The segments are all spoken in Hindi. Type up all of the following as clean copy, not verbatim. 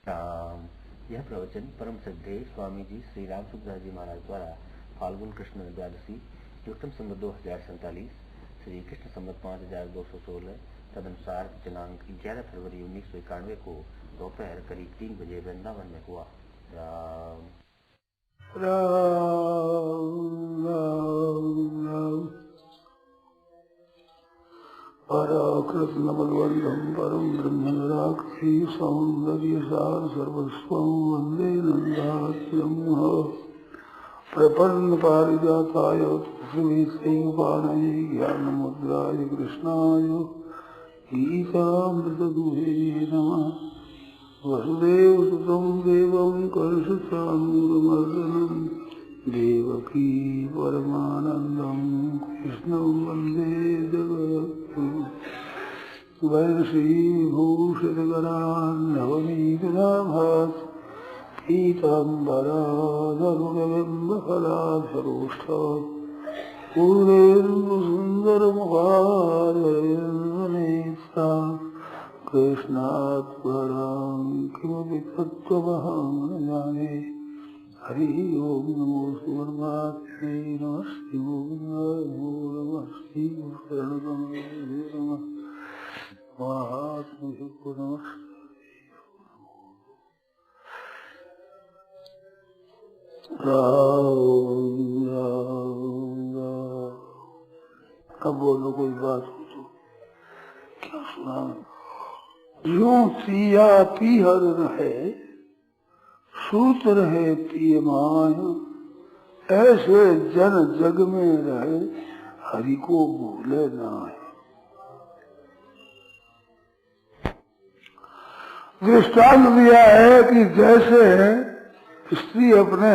राम। यह प्रवचन परम श्रद्धेय स्वामी जी श्री राम सुखदास जी महाराज द्वारा फाल्गुन कृष्ण द्वादशी युक्तम संवत 2047 श्री कृष्ण संवत 5216 तदनुसार दिनांक 11 फरवरी 1991 को दोपहर करीब 3 बजे वृंदावन में हुआ। राम राम राम राम। पराकृष्ण बलवंतम परम ब्रह्म निराक्षी सौंदर्य सार सर्वस्वं वंदे नंदाख्यम प्रपन्न पारिजाताय तुलसीपाणये ज्ञानमुद्राय कृष्णाय गीतामृतदुहे नमः। वसुदेवसुतं देवं कंसचाणूरमर्दनं देवकी परमानन्दं कृष्णं वन्दे जगद्गुरुं। वैश्रीभूषितकरान्नवनीतनाभात् पीताम्बराधरुगबिम्बफलाधरोष्ठात् पूर्णेन्दुसुन्दरमुखारविन्दनेत्रा कृष्णात् परं किमपि तत्त्वमहं न जाने। हरि ओम नमो परमात्मने नमस्ते गोविन्दाय नमो नमस्ते शरणगमने नमः महात्मको नमस्ते। राम राम राम। अब बोलो कोई बात हो तो क्या सुना। यूं सिया पीहर रहे सूत्र है पियमान, ऐसे जन जग में रहे हरि को भूले ना है। दृष्टांत दिया है कि जैसे स्त्री अपने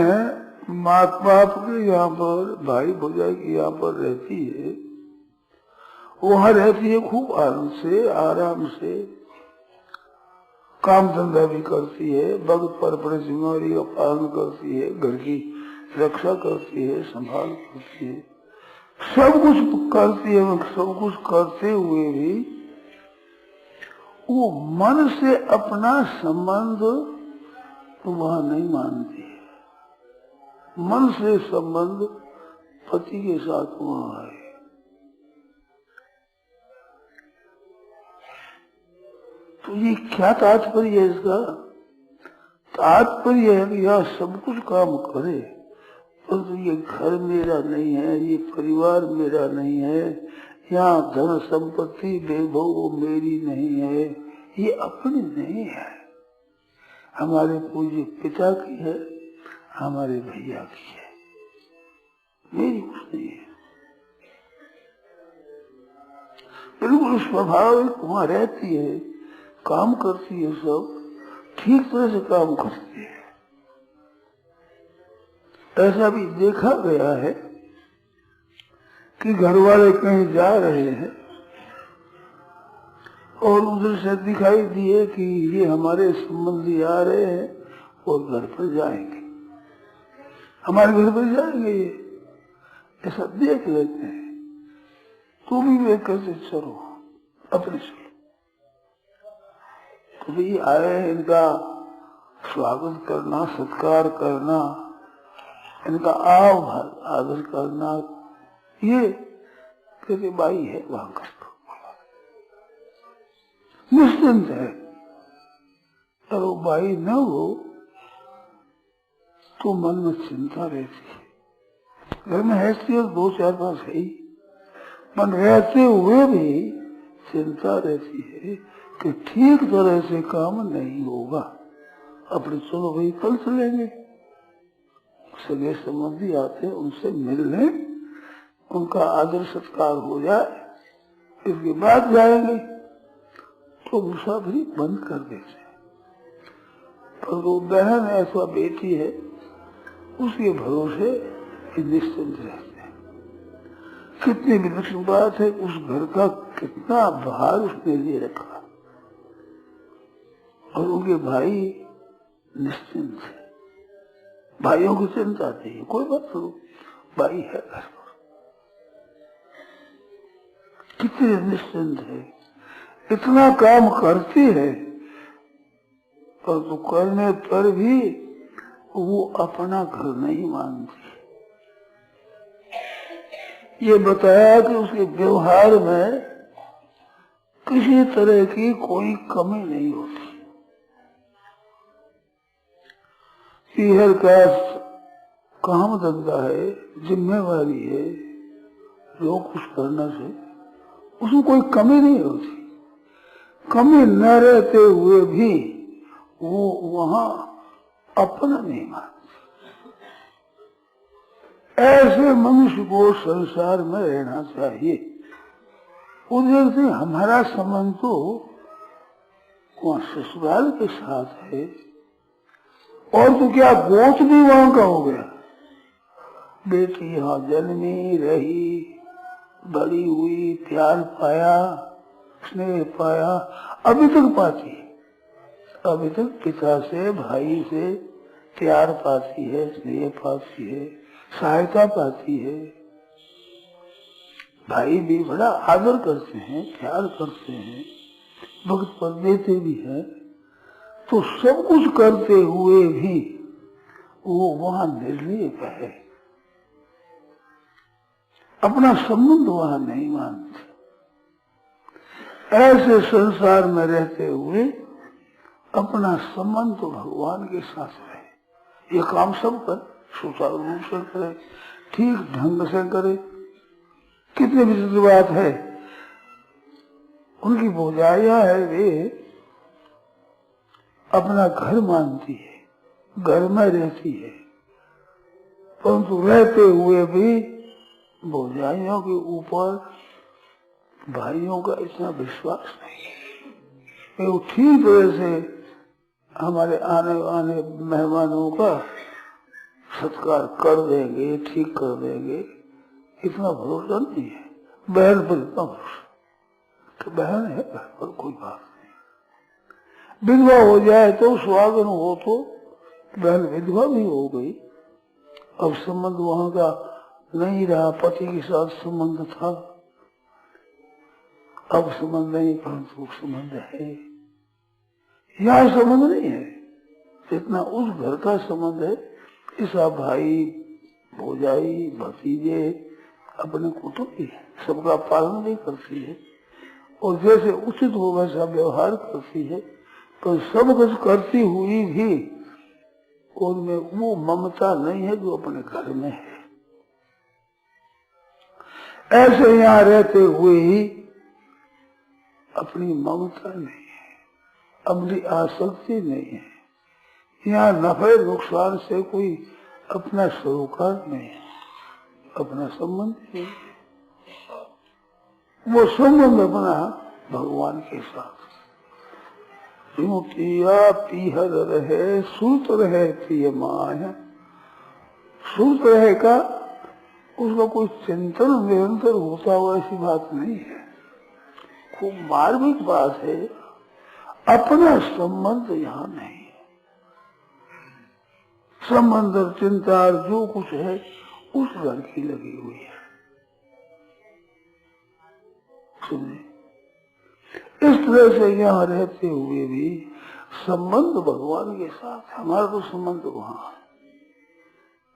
माँ बाप के यहाँ पर भाई भौजाई के यहाँ पर रहती है, वहाँ रहती है खूब आनंद से आराम से, काम धंधा भी करती है, वक्त पर अपने जिम्मेदारी का पालन करती है, घर की रक्षा करती है, संभाल करती है, सब कुछ करती है। सब कुछ करते हुए भी वो मन से अपना संबंध तो वहाँ नहीं मानती है। मन से संबंध पति के साथ वहाँ है। तो ये क्या तात्पर्य है इसका? तात्पर्य है कि यह सब कुछ काम करे, परंतु ये घर मेरा नहीं है, ये परिवार मेरा नहीं है, यहाँ धन संपत्ति वैभव मेरी नहीं है, ये अपनी नहीं है, हमारे पूज्य पिता की है, हमारे भैया की है, मेरी कुछ नहीं है। बिल्कुल स्वाभाविक वहाँ रहती है, काम करती है, सब ठीक तरह से काम करती है। ऐसा भी देखा गया है कि घर वाले कहीं जा रहे हैं और उधर से दिखाई दिए कि ये हमारे संबंधी आ रहे हैं और घर पर जाएंगे, हमारे घर पर जाएंगे, ये ऐसा देख लेते हैं। तो भी वे कहते चलो अपने चलो। तो भी आए, इनका स्वागत करना, सत्कार करना, इनका आदर करना, ये कहते भाई है वहां कर दो, निश्चिंत है। और वो भाई न हो तो मन में चिंता रहती है। घर में हैसियत 2-4 है ही, मन रहते हुए भी चिंता रहती है कि ठीक तरह से काम नहीं होगा। अपने चलो भाई कल चलेंगे, सगे संबंधी आते हैं उनसे मिल लें, उनका आदर सत्कार हो जाए, इसके बाद जाएंगे। तो मुसाफिरी बंद कर देते हैं। पर वो बहन ऐसा बेटी है, उसके भरोसे निश्चिंत रहते हैं। कितनी विलक्षण बात है, उस घर का कितना भार उसने लिए रखा, और उनके भाई निश्चिंत है। भाइयों की चिंता नहीं, कोई बात नहीं, भाई है घर पर, कितने निश्चिंत है, इतना काम करती है परंतु करने पर भी वो अपना घर नहीं मानती। ये बताया कि उसके व्यवहार में किसी तरह की कोई कमी नहीं होती। पीहर का काम धंधा है, जिम्मेवारी है, जो कुछ करना से उसमें कोई कमी नहीं होती। कमी न रहते हुए भी वो वहां अपना नहीं मानती। ऐसे मनुष्य को संसार में रहना चाहिए। उधर से हमारा संबंध तो वहां ससुराल के साथ है, और तो क्या गोच भी वहां का हो गया। बेटी यहाँ जन्मी रही, बड़ी हुई, प्यार पाया, स्नेह पाया, अभी तक पाती है। अभी तक पिता से, भाई से प्यार पाती है, स्नेह पाती है, सहायता पाती है। भाई भी बड़ा आदर करते हैं, प्यार करते हैं, वक्त पर देते भी हैं। तो सब कुछ करते हुए भी वो वहां निर्लेप है, अपना संबंध वहां नहीं मानते। ऐसे संसार में रहते हुए अपना संबंध तो भगवान के साथ है। ये काम सब कर, सुचारू रूप से करे, ठीक ढंग से करे। कितनी विचित्र बात है, उनकी भौजाइयां है, वे अपना घर मानती है, घर में रहती है, परंतु रहते हुए भी भौजाइयों के ऊपर भाइयों का इतना विश्वास नहीं है। वो ठीक तरह से हमारे आने वाले मेहमानों का सत्कार कर देंगे, ठीक कर देंगे, इतना भरोसा नहीं है। बहन पर इतना भरोसा कि बहन है, बहन पर कोई बात नहीं। विधवा हो जाए तो सुहागन हो तो बहन विधवा भी हो गई, अब संबंध वहां का नहीं रहा। पति के साथ संबंध था, अब संबंध नहीं, परंतु संबंध है। यहाँ संबंध नहीं है जितना उस घर का संबंध है। ऐसा भाई, भौजाई, भतीजे, अपने कुटुंबी सबका पालन भी करती है, और जैसे उचित हो वैसा व्यवहार करती है। पर सब कुछ करती हुई भी उनमें वो ममता नहीं है जो अपने घर में है। ऐसे यहाँ रहते हुए ही अपनी ममता नहीं है, अपनी आसक्ति नहीं है। यहाँ नफे नुकसान से कोई अपना सरोकार नहीं है, अपना संबंध नहीं। वो संबंध अपना भगवान के साथ। पिया पीहर रहे, सुत रहे प्रिय माया। सुत रहे का उसका कोई चिंतन निरंतर होता हुआ ऐसी बात नहीं है, खूब मार्मिक बात है। अपना संबंध यहाँ नहीं है। संबंध चिंता जो कुछ है उस घर की लगी हुई है। सुनिए, इस तरह से यहाँ रहते हुए भी संबंध भगवान के साथ, हमारा तो संबंध वहां है।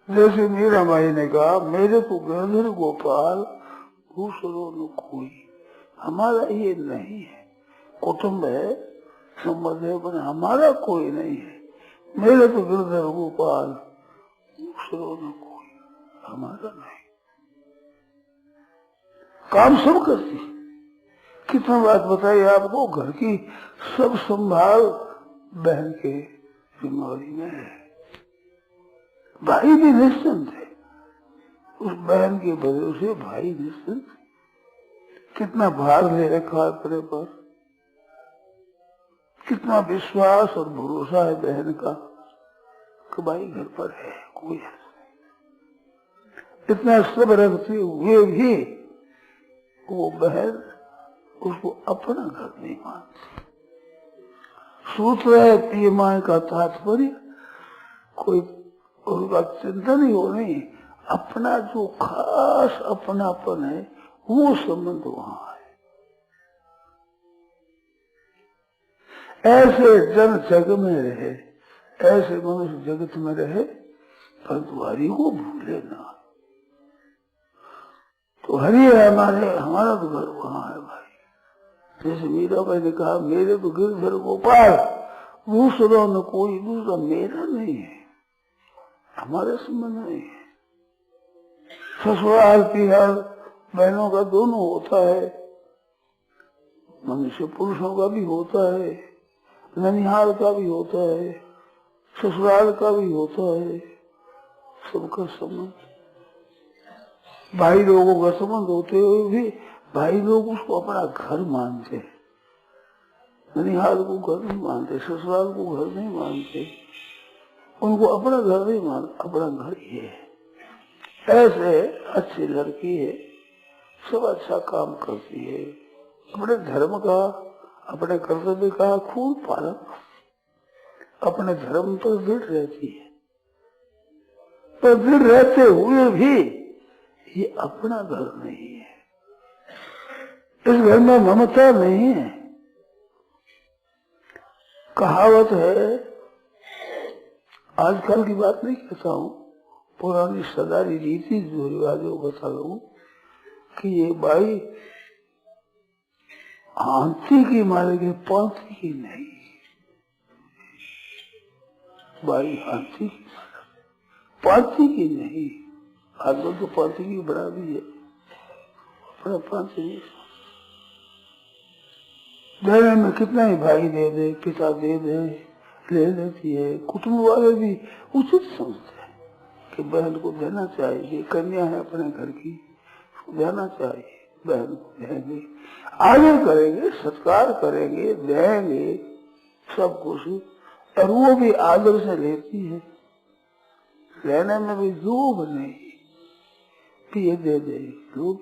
जैसे मीरा माई ने कहा, मेरे को गिरधर गोपाल दूसरों न कोई, हमारा ये नहीं है। कुटुंब है, संबंध है, पर हमारा कोई नहीं है। मेरे तो गिरधर गोपाल दूसरों न कोई, हमारा नहीं। काम सब करती, कितना बात बताइए आपको, घर की सब संभाल बहन के जिम्मेवारी में है। भाई भी निश्चिंत है, उस बहन के भरोसे भाई निश्चिंत। कितना भार ले रखा है अपने पर, कितना विश्वास और भरोसा है बहन का कि भाई घर पर है, कोई है। इतना सब रखते हुए भी वो बहन उसको अपना घर नहीं मानती। सूत्र है प्रिय माँ का तात्पर्य कोई उनका चिंतन ही हो नहीं, अपना जो खास अपनापन है वो संबंध वहां ऐसे जन जग में रहे, ऐसे मनुष्य जगत में रहे, परंतु हरि को भूले ना। तो हरि है हमारे, हमारा तो घर वहां है भाई। जैसे मीराबाई ने कहा, मेरे तो गिरधर गोपाल, दूसरा न कोई दूसरा मेरा नहीं है, हमारे संबंध नहीं है। ससुराल पिहार बहनों का दोनों होता है, मनुष्य पुरुषों का भी होता है, ननिहाल का भी होता है, ससुराल का भी होता है, सबका संबंध। भाई लोगों का संबंध होते हुए भी भाई लोग उसको अपना घर मानते, ननिहाल को घर नहीं मानते, ससुराल को घर नहीं मानते, उनको अपना घर नहीं मानते, अपना घर ही है। ऐसे अच्छी लड़की है, सब अच्छा काम करती है, अपने धर्म का, अपने कर्तव्य का खूब पालन, अपने धर्म पर दृढ़ रहती है, पर दृढ़ रहते हुए भी ये अपना घर नहीं है, इस घर में ममता नहीं है। कहावत है, आजकल की बात नहीं कहता हूँ, पुरानी सदारी रीति जो रिवाजों बता रहा कि ये बाई हाथी की मारेगी, पांथी की नहीं। बाई हाथी की मारेगी, पांथी की नहीं। आजकल तो पांथी की बड़ा भी है, अपना पांथी देने में कितना ही भाई दे दे, पिता दे दे, ले लेती है। कुटुंब वाले भी उचित समझते हैं कि बहन को देना चाहिए, कन्या है अपने घर की, देना चाहिए, बहन को देंगे, आगे करेंगे, सत्कार करेंगे, देंगे सब कुछ, और वो भी आदर से लेती है, लेने में भी लोभ नहीं कि ये दे दे, लोभ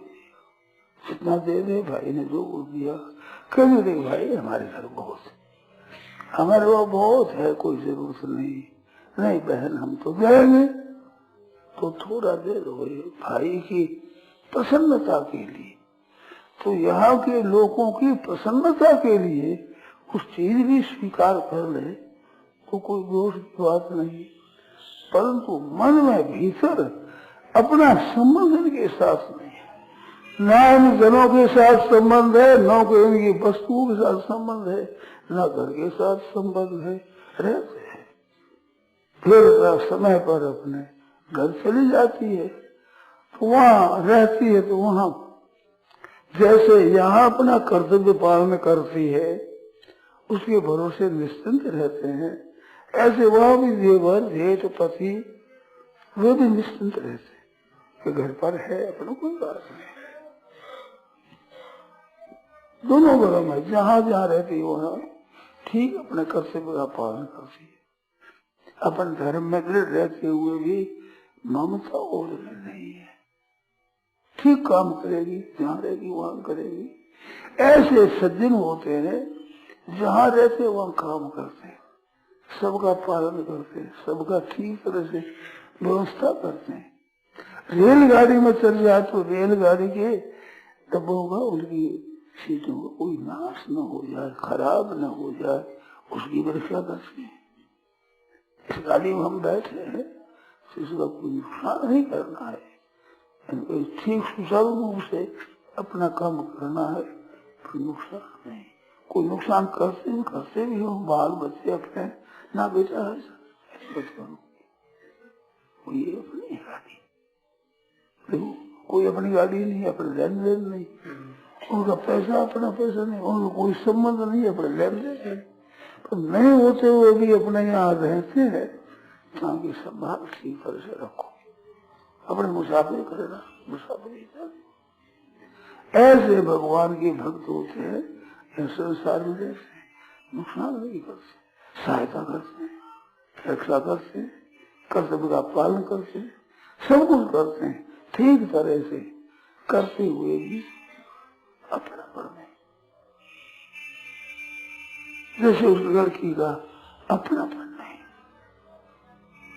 जितना दे दे, भाई ने जो दिया, कहने दे भाई हमारे घर बहुत, हमारे वो बहुत है, कोई जरूरत नहीं, नहीं बहन हम तो देंगे, तो थोड़ा दे दो भाई की प्रसन्नता के लिए। तो यहाँ के लोगों की प्रसन्नता के लिए कुछ चीज भी स्वीकार कर ले तो कोई दोष की बात नहीं, परंतु मन में भीतर अपना संबंध इनके साथ नहीं है, ना इन जनों के साथ संबंध है, न कोई इनकी वस्तुओं के साथ संबंध है, न घर के साथ संबंध है, रहते हैं। फिर समय पर अपने घर चली जाती है, तो वहाँ रहती है, तो वहाँ जैसे यहाँ अपना कर्तव्य पालन करती है, उसके भरोसे निश्चिंत रहते हैं, ऐसे वहाँ भी देवर जेठ पति वे भी निश्चिंत रहते हैं कि घर पर है, अपना कोई बात नहीं। दोनों घरों में जहाँ जहाँ रहती है वहाँ ठीक अपने कर्तव्य का पालन करती है, अपन धर्म में दृढ़ रहते हुए भी ममता और नहीं है, ठीक काम करेगी, जहाँ रहेगी वहाँ करेगी। ऐसे सज्जन होते हैं, जहाँ रहते वहाँ काम करते हैं, सबका पालन करते हैं, सबका ठीक तरह से व्यवस्था करते हैं। रेलगाड़ी में चल जाए तो रेलगाड़ी के डब्बों का, उनकी सीटों का कोई नाश न हो जाए, खराब न हो जाए, उसकी व्यवस्था करते हैं। इस गाड़ी में हम बैठे हैं, इसका कोई नुकसान नहीं करना है, ठीक सुचारू रूप से अपना काम करना है, फिर नुकसान नहीं। कोई नुकसान करते भी हो, बाल बच्चे अपने ना बेटा है बचपन, कोई अपनी गाड़ी, कोई अपनी गाड़ी नहीं, अपने लेन देन नहीं, उनका पैसा अपना पैसा नहीं, उनका कोई संबंध नहीं, अपने लेन देन तो नहीं होते हुए भी अपने यहाँ रहते हैं। ताकि संभाल ठीक तरह से रखो, अपने मुसाफिर करना, मुसाफिर ऐसे भगवान के भक्त होते हैं, संसार में रहते हैं, नुकसान नहीं करते, सहायता करते हैं, रक्षा करते हैं, कर्तव्य का पालन करते हैं, सब कुछ करते हैं, ठीक तरह से करते हुए भी अपनापन नहीं। जैसे उस लड़की का अपनापन नहीं,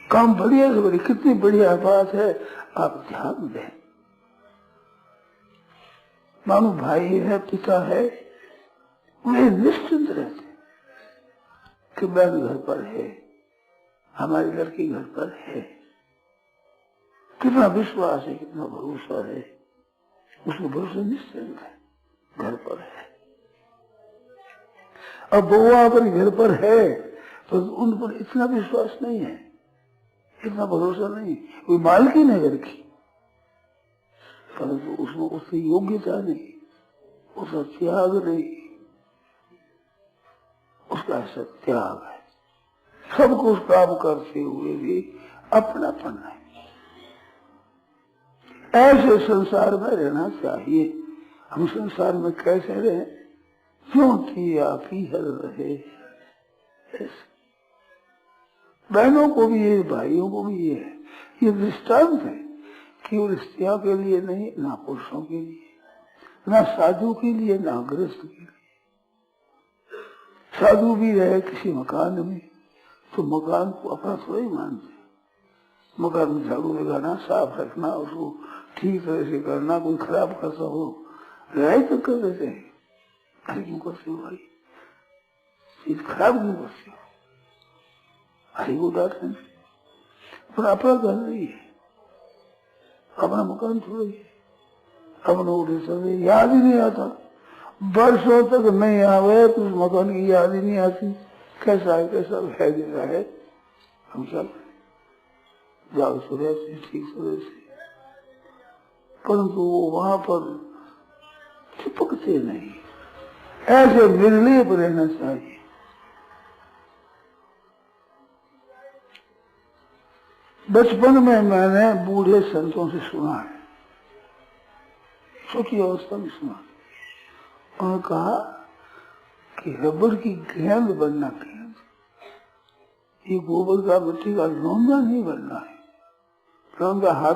काम बढ़िया से बड़ी, कितनी बढ़िया बात है, आप ध्यान दें। मानो भाई है, पिता है, वे निश्चिंत रहते, कि बहन घर पर है, हमारी लड़की घर पर है, कितना विश्वास है, कितना भरोसा है, उसको भरोसा निश्चिंत है, घर पर है। अब बउआ अगर घर पर है तो उन पर इतना विश्वास नहीं है, इतना भरोसा नहीं, कोई मालकिन है घर की, परंतु उसमें उसकी योग्यता नहीं, उसका त्याग नहीं, उसका ऐसा त्याग है, सब कुछ काम करते हुए भी अपनापन है। ऐसे संसार में रहना चाहिए। हम संसार में कैसे रहे, क्यों किया पीहल रहे। बहनों को भी ये, भाइयों को भी ये है, ये दृष्टांत है, केवल स्त्रियों के लिए नहीं, ना पुरुषों के लिए, ना साधु के लिए, ना गृहस्थ के लिए। साधु भी रहे किसी मकान में तो मकान को अपना थोड़ा ही मानते, मकान में झाड़ू लगाना, साफ रखना, उसको ठीक तरह से करना, कोई खराब करता हो लड़ाई तो कर देते हैं, अरे क्यों करते हो भाई, चीज खराब क्यों करते हो, अरे वो डांटते, पर अपना घर नहीं है, अपना मकान थोड़ा ही, अपना उठे समय याद ही नहीं आता, वर्षों तक नहीं आवे तो उस मकान की याद ही नहीं आती, कैसा है कैसा है जगह है, हम सब जाओ सूर्य से ठीक सूर्य से, परंतु वो वहां पर चिपकते नहीं, ऐसे निर्लेप रहना चाहिए। बचपन में मैंने बूढ़े संतों से सुना है, छोटी अवस्था में सुना, उन्होंने कहा कि रबर की गेंद बनना, गेंद, ये गोबर का मिट्टी का लौंदा नहीं बनना है, लौंदा हाथ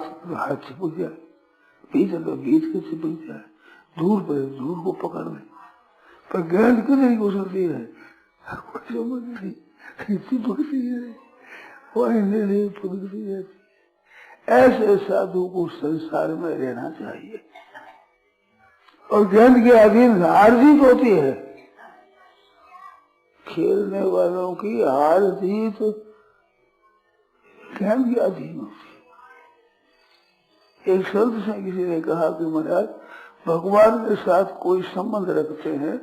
चिपक जाए, बीच तो बीच के चिपक जाए, दूर पर दूर को पकड़ ले, पर गेंद कितनी गुजरती है, कुछ समझ नहीं, चिपकती है, वही पुदकती रहती है। ऐसे साधु को संसार में रहना चाहिए, और गेंद के अधीन हार जीत होती है, खेलने वालों की हार जीत गेंद के अधीन होती है। एक संत से किसी ने कहा कि महाराज भगवान के साथ कोई संबंध रखते हैं,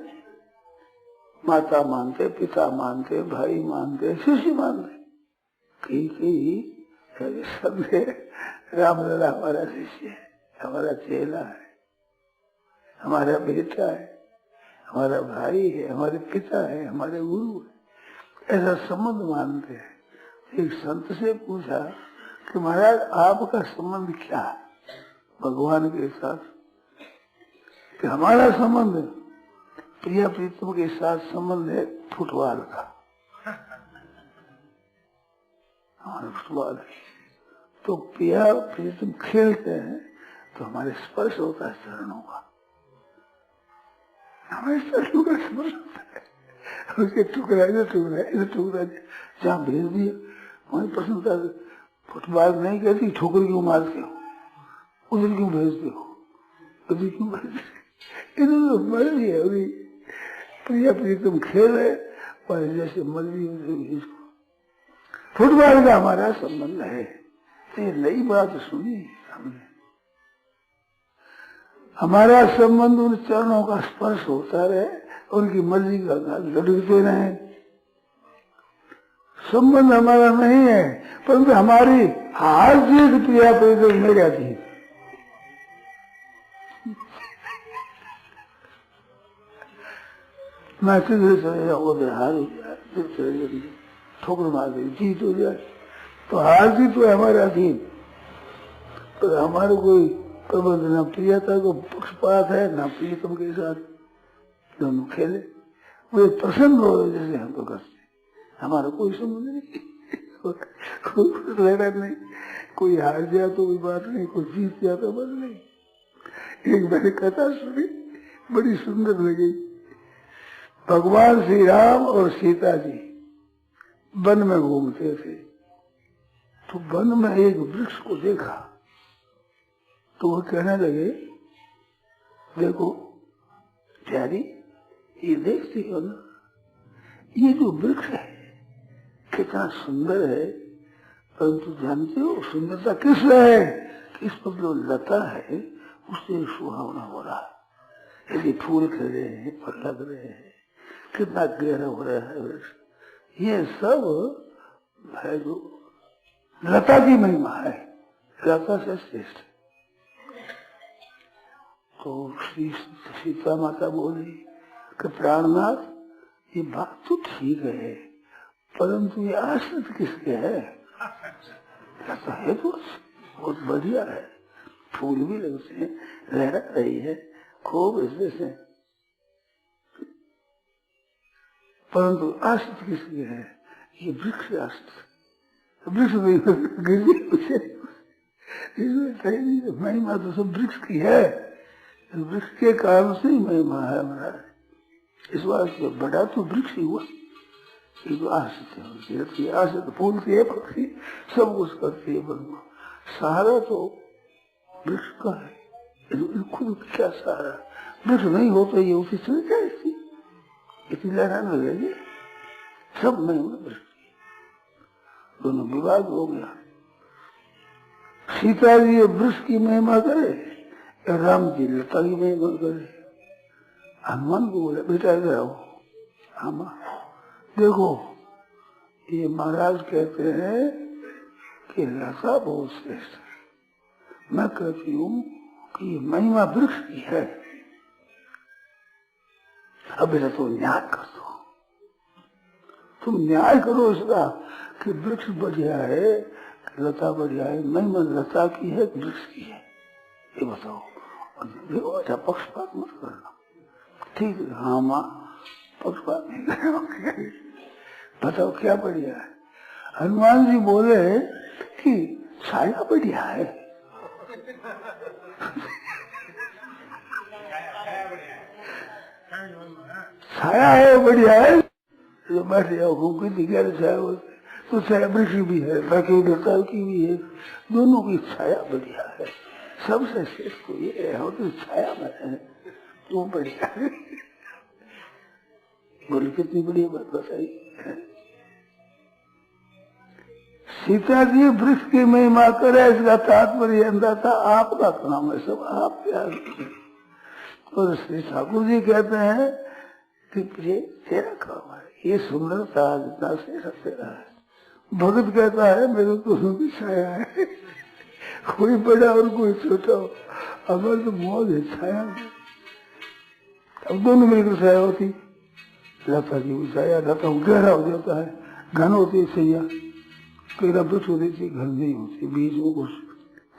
माता मानते, पिता मानते, भाई मानते, शिष्य मानते, राम लला हमारा शिष्य है, हमारा चेला है, हमारा बेटा है, हमारा भाई है, हमारे पिता है, हमारे गुरु है, ऐसा संबंध मानते हैं। एक संत से पूछा कि महाराज आपका संबंध क्या है भगवान के साथ? कि हमारा संबंध प्रिया प्रीतम के साथ संबंध है फुटबॉल का, हमारा फुटबॉल है, तो प्रिया प्रीतम खेलते हैं तो हमारे स्पर्श होता है चरणों का, हमारे चरणों का स्पर्श होता है, उसके टुकड़ा जहाँ भेज दिया वही प्रसन्नता। फुटबॉल नहीं कहती ठोकर क्यों मारते हो, उधर क्यों भेजते हो, उधर क्यों भेजते, इधर मर्जी है, अभी प्रिया प्रीतम खेल है और जैसे मर्जी उधर। फुटबॉल का हमारा संबंध है, तो ये नई बात सुनी हमने। हमारा संबंध उन चरणों का स्पर्श होता रहे, उनकी मर्जी का लड़कते रहे, संबंध हमारा नहीं है, परंतु हमारी हार जीत प्रिया प्रीतम में जाती है। मैं किधर चले जाऊँ, उधर हार हो जाए, ठोकर मार दे, जीत हो जाए, तो हार जीत तो हमारे अधीन, पर हमारे कोई प्रबंध न प्रियता को पक्षपात है, न प्रियतम के साथ दोनों खेले, वे प्रसन्न हो जैसे हम तो करते, हमारा कोई संबंध नहीं, कोई लड़ा नहीं, कोई हार जाए तो कोई बात नहीं, कोई जीत जाए तो बात नहीं। एक मैंने कथा सुनी, बड़ी सुंदर लगी। भगवान श्री राम और सीता जी वन में घूमते थे, तो वन में एक वृक्ष को देखा, तो वो कहने लगे, देखो प्यारी, ये देखती हो ना, ये जो वृक्ष है कितना सुंदर है, परंतु जानते हो सुंदरता किस है? इस पर जो लता है उससे सुहावना हो रहा है। यदि फूल खिले हैं, फल लग रहे हैं, कितना गहरा हो रहा है वृक्ष, ये सब है जो लता की महिमा है, लता से श्रेष्ठ। तो श्री सीता माता बोली कि प्राणनाथ ये बात तो ठीक है, परंतु ये आश्रित किसके है? लता है तो बहुत बढ़िया है, फूल भी लगते हैं, लहरा रही है खूब इसमें से, परंतु आश्रित किसके है? ये वृक्ष आश्रित, वृक्ष इसमें महिमा तो सब वृक्ष की है, वृक्ष के कारण से ही महिमा है हमारा। इस वास्ते बड़ा तो वृक्ष ही हुआ, आश्रित आश्रित फूलती है, पक्षी सब कुछ करती है, बंधु सहारा तो वृक्ष का है। खुद क्या सहारा? वृक्ष नहीं हो तो ये उसी चल जाएगी, इतनी लहराने लगेगी, सब महिमा वृक्ष। दोनों विवाद हो गया, सीता जी वृक्ष की महिमा करे, राम जी लता की महिमा करे। हनुमान को बोले बेटा इधर आओ, आमा देखो ये महाराज कहते हैं कि लता बहुत श्रेष्ठ है, मैं कहती हूँ कि ये महिमा वृक्ष की है। अब बेटा तो न्याय कर दो, तुम न्याय करो इसका कि वृक्ष बढ़िया है, लता बढ़िया है, महिमा लता की है वृक्ष की है, ये बताओ। देखो अच्छा पक्षपात मत करना, ठीक है? हाँ माँ पक्षपात नहीं करें, बताओ क्या बढ़िया है? हनुमान जी बोले कि छाया बढ़िया है। छाया है बढ़िया है, जो बैठ जाओ घूम के छाया होते तो छाया वृक्ष भी है, बाकी लता की भी है, दोनों की छाया बढ़िया है। सबसे श्रेष्ठ को ये है तो छाया में है, वो बढ़िया है। बोले कितनी बढ़िया बात बताई। सीता जी वृक्ष की महिमा करे, इसका तात्पर्य अंदर था आपका काम है, सब आप प्यार। और श्री ठाकुर जी कहते हैं कि प्रिय तेरा काम है, ये सुंदरता जितना से तेरा है। भगत कहता है मेरे तो भी छाया है, कोई बड़ा और कोई छोटा हो, अगर तो मौज है छाया में। अब दोनों मिलकर छाया होती, लता की भी छाया, लता गहरा हो जाता है, घन होती है छाया, पेड़ा वृक्ष होती थी घर नहीं होती, बीच में कुछ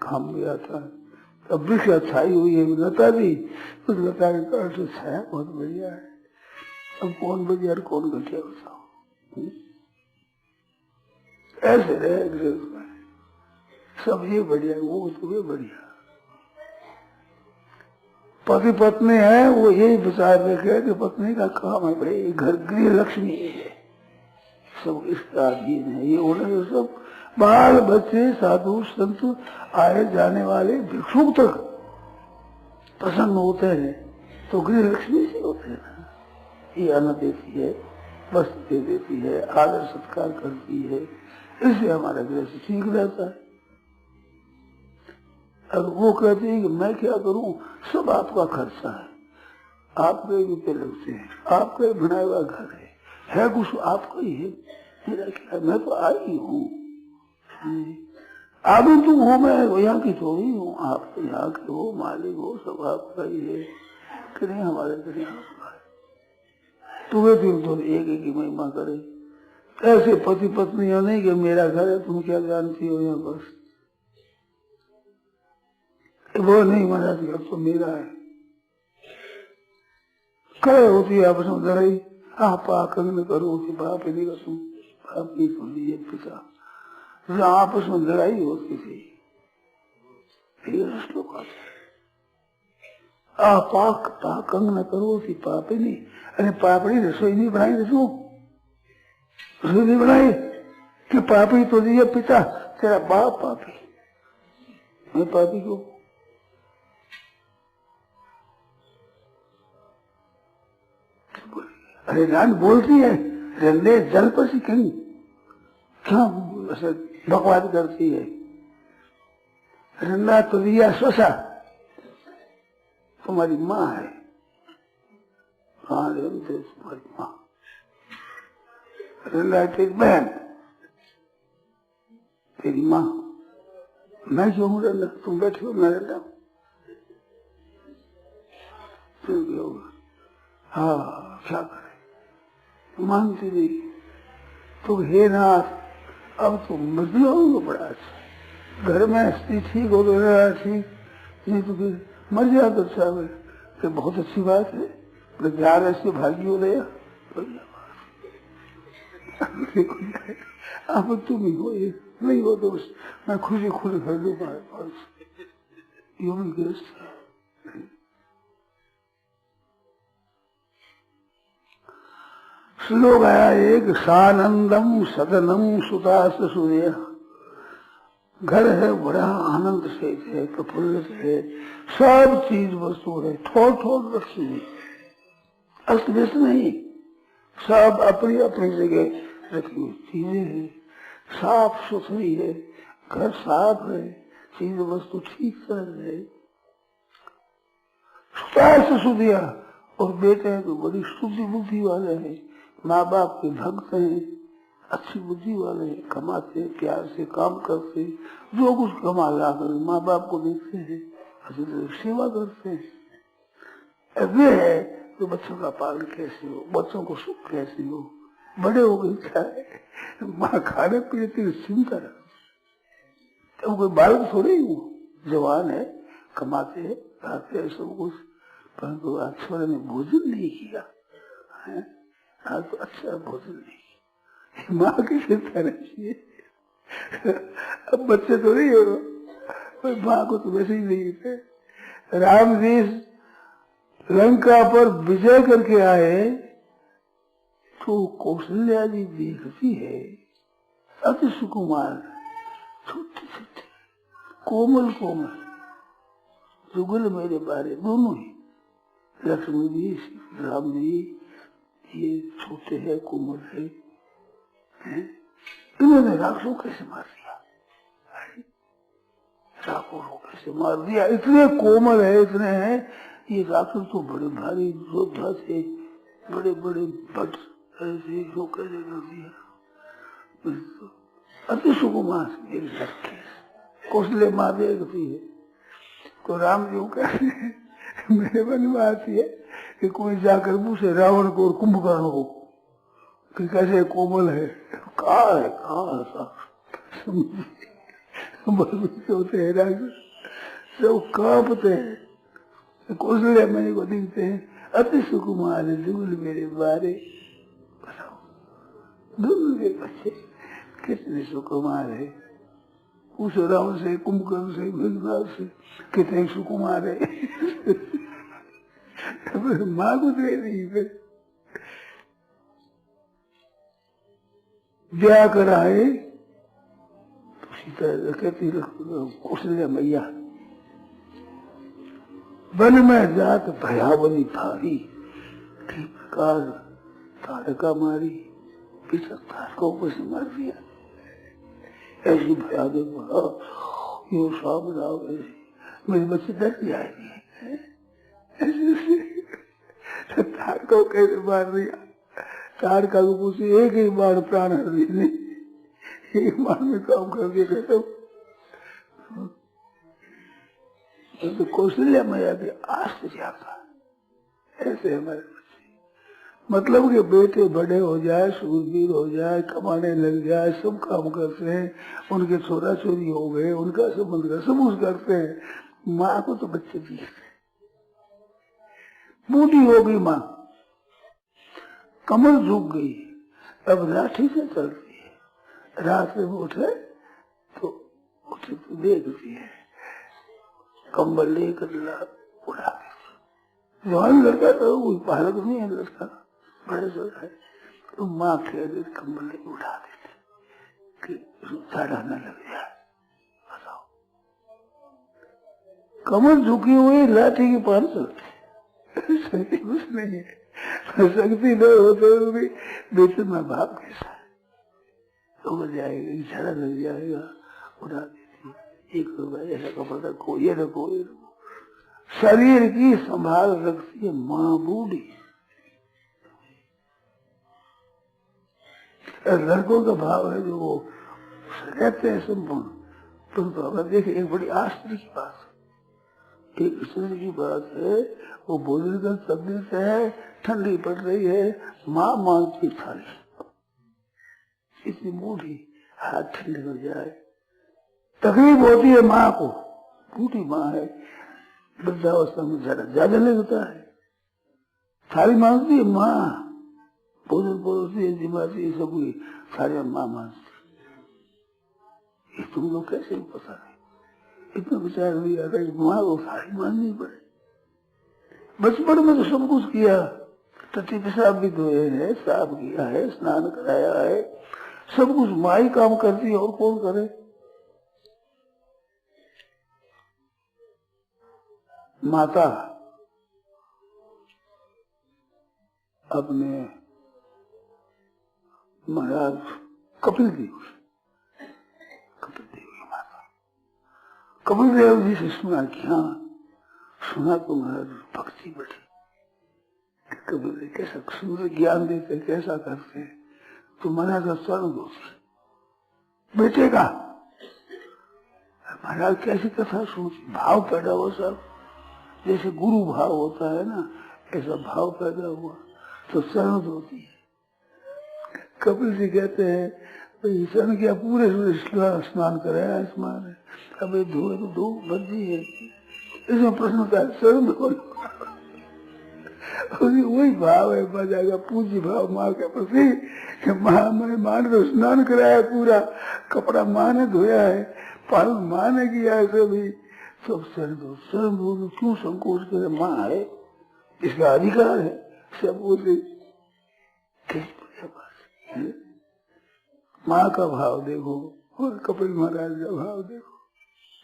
काम भी आता है। अब वृक्ष छाई हुई है लता भी, उस लता के कारण से छाया बहुत बढ़िया है। अब कौन बढ़िया और कौन घटिया बताओ? ऐसे रहे सब ये बढ़िया, वो तो बढ़िया। पति पत्नी है वो यही विचार रखे कि पत्नी का काम है भाई घर गृह लक्ष्मी है, सब इसका अधीन है। ये उन्हें सब बाल बच्चे साधु संत आए जाने वाले भिक्षुक तक प्रसन्न होते हैं, तो गृह लक्ष्मी से होते हैं। ये अन्न देती है, वस्त्र दे देती है, आदर सत्कार करती है, इससे हमारा गृह ठीक रहता है। अब वो कहते हैं कि मैं क्या करूं, सब आपका खर्चा है, आपके रुपये लगते हैं, आपका बनाया हुआ घर है कुछ आपका ही है, मेरा क्या, मैं तो आई हूँ, आदमी तुम हो, मैं यहाँ की थोड़ी हूँ, आप तो यहाँ के हो, मालिक हो, सब आपका ही है कि नहीं, हमारे घर आपका है। तुम्हें फिर तो एक एक की महिमा करे। ऐसे पति पत्नियां नहीं कि मेरा घर है, तुम क्या जानती हो यहाँ बस, वो नहीं, महाराज घर तो मेरा है। कहे होती है आपस में लड़ाई, आप कंगन करो कि बाप नहीं कसू, बाप की सुनिए पिता, आपस में लड़ाई होती थी। श्लोक आता कंगन करो कि पापी नहीं, अरे पापड़ी रसोई नहीं बनाई, रसोई नहीं बनाई कि पापी तो दिया पिता, तेरा बाप पापी, मैं पापी को। अरे रान बोलती है रंदे जल पर कहीं, क्यों ऐसे बकवाद करती है? रंडा तो दिया स्वसा तुम्हारी माँ है। हाँ तुम्हारी माँ। रंडा तेरी बहन, तेरी माँ। मैं क्यों हूँ रंडा? तुम बैठे हो, मैं रंडा हूँ। हाँ क्या करे, मानती नहीं। तो हे नाथ, अब तुम मर जाओगे बड़ा अच्छा, घर में स्थिति ठीक हो गया ठीक, नहीं तो फिर मर जाए तो अच्छा है। तो बहुत अच्छी बात है, प्यार ऐसे भागी हो गया। अब तुम ही हो, ये नहीं हो तो मैं खुशी खुद कर दूँ तुम्हारे पास। यूं ही ग्रस्त है। श्लोक आया एक, सानंदम सदनम सुतास सूर्य। घर है बड़ा आनंद से है, प्रफुल्लित है, सब चीज वस्तु है थोड़ थोड़ रखी हुई, अस्त व्यस्त नहीं, सब अपनी अपनी जगह रखी हुई चीजें है, साफ सुथरी है, घर साफ है, चीज वस्तु ठीक तरह है। सुतास सूर्य, और बेटे हैं तो बड़ी शुद्धि बुद्धि वाले हैं, माँ बाप के भक्त हैं, अच्छी बुद्धि वाले हैं, कमाते प्यार से काम करते, जो कुछ कमा ला कर माँ बाप को देते हैं, अच्छी तरह सेवा करते हैं। वे है तो बच्चों का पालन कैसे हो, बच्चों को सुख कैसे हो, बड़े हो गए क्या है, माँ खाने पीने की चिंता रखती। तो कोई बालक थोड़े ही हो, जवान है, कमाते है, खाते है सब कुछ, परंतु आज छोरे ने भोजन नहीं किया है, आज तो अच्छा भोजन नहीं, माँ की चिंता रहती है। अब बच्चे तो नहीं हो, माँ को तो वैसे ही नहीं थे। राम जी लंका पर विजय करके आए तो कौशल्या जी देखती है, अति सुकुमार, छोटे छोटे, कोमल कोमल, जुगल मेरे बारे, दोनों ही, लक्ष्मी जी राम जी, ये छोटे है, कोमल है, इन्होंने राक्षसों कैसे मार दिया, राक्षसों को कैसे मार दिया, इतने कोमल है, इतने हैं, ये राक्षस तो बड़े भारी योद्धा थे, बड़े बड़े भट ऐसे जो कैसे कर दिया, अति सुकुमार मेरी लड़की, कौशल्या मार देखती है। तो राम जी कहते हैं, मेरे मन में आती है कि कोई जाकर पूछे रावण को और कुंभकर्ण को कि कैसे कोमल है, कहाँ है, होते हैं राक्षस, सब कांपते हैं, कौशल्या मैंने को दिखते हैं, अति सुकुमार है, जुगल मेरे बारे। बताओ दोनों के बच्चे कितने सुकुमार है, उस रावण से, कुंभकर्ण से, मेघनाथ से कितने सुकुमार है। माँ को दे रही है, ब्याह कराए तो सीता कहती कौशल्या मैया, वन में जात भयावनी भारी, की प्रकार तारका मारी, पिछले तारकों को से मार दिया, ऐसी भयावक ये सब मेरे बच्चे डर जाएंगे, तारकों कैसे मार दिया, तारका को पूछे एक ही बार प्राण हर दिए, एक बार में काम कर दिया कहते तो कौशल्या मैया के आश्चर्य का, ऐसे हमारे बच्चे, मतलब कि बेटे बड़े हो जाए, शूरवीर हो जाए, कमाने लग जाए, सब काम करते हैं, उनके छोरा छोरी हो गए, उनका संबंध का सब कुछ करते हैं, माँ को तो बच्चे दिखते हैं। बूढ़ी हो गई माँ, कमर झुक गई, अब लाठी से चलती है, रात में उठे तो देखती है, कंबल लेकर उड़ा देती, जवान लड़का तो कोई बालक नहीं है, लड़का बड़े जगह है, तो माँ कह देती कंबल लेकर उठा देती कि साड़ा न लग जाए। बताओ, कमर झुकी हुई लाठी की पान चलती, कुछ नहीं है, शक्ति न होते भी बेटे में भाव कैसा है, उड़ जाएगा, झड़ा लग जाएगा, उड़ा देती है। 1 रुपया ऐसा कपड़ा रखो, ये रखो, ये रखो। शरीर की संभाल रखती है माँ बूढ़ी। लड़कों का भाव है जो वो रहते हैं संपूर्ण। परंतु अगर देखे एक बड़ी आश्चर्य की बात है, एक आश्चर्य की बात है, वो भोजन का तकलीफ है, ठंडी पड़ रही है, माँ मांगती थाली, इतनी बूढ़ी, हाथ ठंडे हो जाए, तकलीफ होती है माँ को, बूढ़ी माँ है, वृद्धावस्था में ज्यादा लगता है, थाली मांगती है माँ, भोजन परोसती है, जिम्मेदारी ये सब हुई, सारे माँ मांगती। ये तुम लोग कैसे पता नहीं, इतना विचार नहीं आता कि माँ को सारी माननी पड़े। बचपन में तो सब कुछ किया, टट्टी पेशाब भी धोए हैं, साफ किया है, स्नान कराया है, सब कुछ माँ ही काम करती है, और कौन करे। माता अपने महाराज कपिल देव माता कपिल देव जी से सुना कि हाँ, सुना तो महाराज भक्ति बढ़ी, कपिल देव कैसा सुंदर ज्ञान देते, कैसा करते, तो महाराज का स्वर्ण दोषी बेटे का। महाराज कैसी कथा सोची, भाव पैदा हुआ सब, जैसे गुरु भाव होता है ना, ऐसा भाव पैदा हुआ तो शरण होती है। कपिल जी कहते हैं भाई शरण किया, पूरे स्नान कराया, स्नान है, अब ये धोए तो दो मर्जी है, इसमें प्रश्न था शरण धो, वही भाव है, बजाएगा पूज्य भाव माँ के प्रति कि माँ मैंने मान तो स्नान कराया, पूरा कपड़ा माँ ने धोया है, पालन माँ ने किया है, सभी सब शरण दो क्यों संकोच करे, माँ है, इसका अधिकार है, सब बोले माँ का भाव देखो और कपिल महाराज का भाव देखो,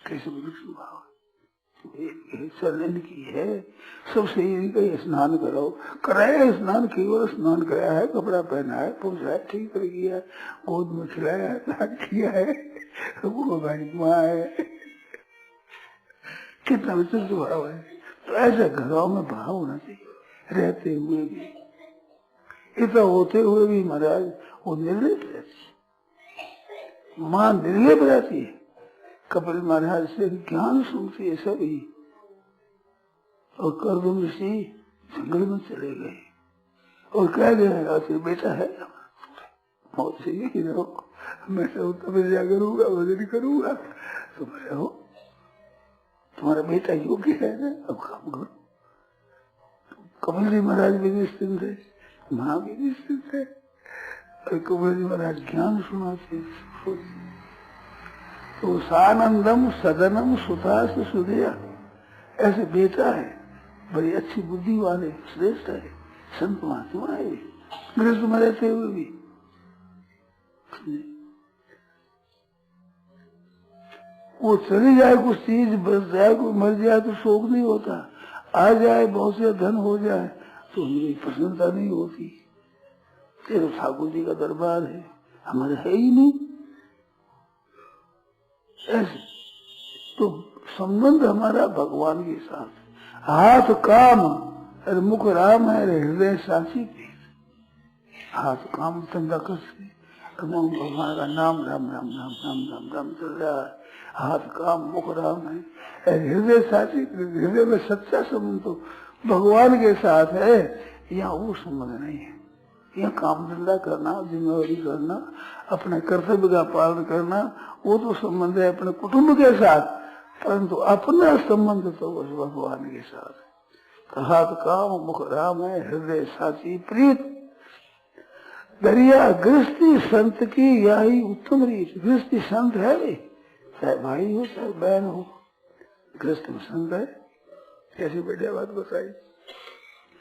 कैसे विलक्षण भाव शरण की है। सबसे इनका स्नान कराओ, कराया स्नान, केवल स्नान कराया है, कपड़ा पहना है, पूछा है, ठीक कर किया है, गोद में खिलाया है, नाक किया है, वो भाई माँ है, कितना विचित्र भाव है। तो ऐसे घरों में भाव होना चाहिए, रहते हुए भी, इतना होते हुए भी महाराज वो निर्लिप रहती है, माँ निर्लिप रहती है। कपिल महाराज से ज्ञान सुनती है सभी, और कर्दम ऋषि जंगल में चले गए और कह गए फिर बेटा है, मौत से यही रहो, मैं तो तपस्या करूंगा, भजन करूंगा, तुम रहो, तुम्हारा बेटा योग्य है ना, अब काम करो। कपिल जी महाराज भी निश्चिंत है, माँ भी निश्चिंत है, और कपिल जी महाराज ज्ञान सुनाते। तो सानंदम सदनम सुता से सुधिया, ऐसे बेटा है, बड़ी अच्छी बुद्धि वाले, श्रेष्ठ है, संत महात्मा है, गृहस्थ में रहते हुए भी। वो चली जाए कुछ चीज, बस जाए, कोई मर जाए तो शोक नहीं होता, आ जाए बहुत से धन हो जाए तो मेरी प्रसन्नता नहीं होती। तेरे ठाकुर जी का दरबार है, हमारे है ही नहीं। ऐसे तो संबंध हमारा भगवान के साथ, हाथ काम और मुख राम है, हृदय साची प्रीत। हाथ काम धंधा करते, भगवान का नाम राम राम राम राम राम राम चल रहा है, हाथ काम मुख राम है, हृदय साची, हृदय में सच्चा संबंध तो भगवान के साथ है। यहाँ वो संबंध नहीं है, यहाँ काम धंधा करना, जिम्मेवारी करना, अपने कर्तव्य का पालन करना, वो तो संबंध है अपने कुटुंब के साथ, परंतु अपना संबंध तो बस भगवान के साथ। हाथ काम मुख राम है, हृदय साची प्रीत। दरिया गृहस्थी संत की यही उत्तम रीत। गृहस्थी संत है भी, चाहे भाई हो चाहे बहन हो, गृहस्थ में संत है। कैसी बढ़िया बात बताई,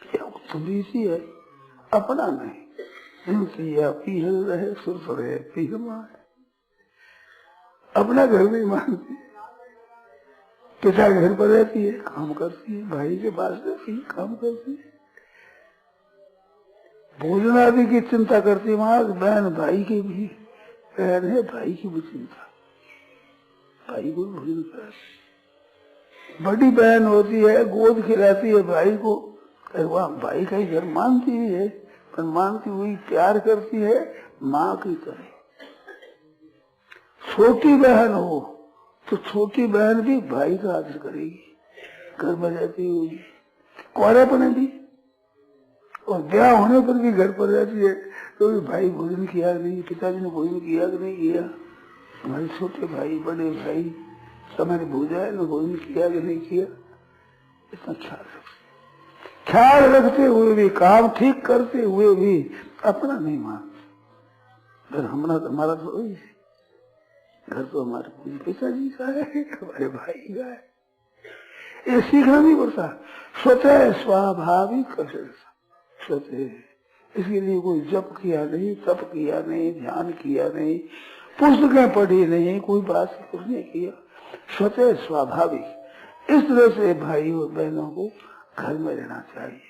क्या उत्तम रीति है, अपना नहीं। पीहल रहे सुरफ रहे पीह माए, अपना घर नहीं मानती, पिता घर पर रहती है, काम करती है, भाई के पास रहती है, काम करती है, भोजन आदि की चिंता करती है, माँ बहन भाई की भी बहन है, भाई की भी चिंता, भाई को भोजन कराती। बड़ी बहन होती है, गोद खिलाती है भाई को, वह भाई का ही घर मानती है, पर मानती हुई प्यार करती है माँ की तरह। छोटी बहन हो तो छोटी बहन भी भाई का आदर करेगी, घर में रहती हुई, कुआरेपन भी, और ब्याह होने पर भी घर पर रहती है तो भी भाई भोजन किया नहीं, पिताजी ने भोजन किया कि नहीं किया, हमारे छोटे भाई, बड़े भाई, हमारे भूजा ने भोजन किया कि नहीं किया, इतना ख्याल रखते हुए भी, काम ठीक करते हुए भी अपना नहीं मानते। हमारा तो वही है, घर तो हमारे पिताजी का है, हमारे भाई का है, ये सीखना नहीं पड़ता। स्वतः स्वाभाविक स्वतः, इसके लिए कोई जप किया नहीं, तप किया नहीं, ध्यान किया नहीं, पुस्तकें पढ़ी नहीं, कोई बात कुछ नहीं किया, स्वतः स्वाभाविक। इस तरह से भाई और बहनों को घर में रहना चाहिए,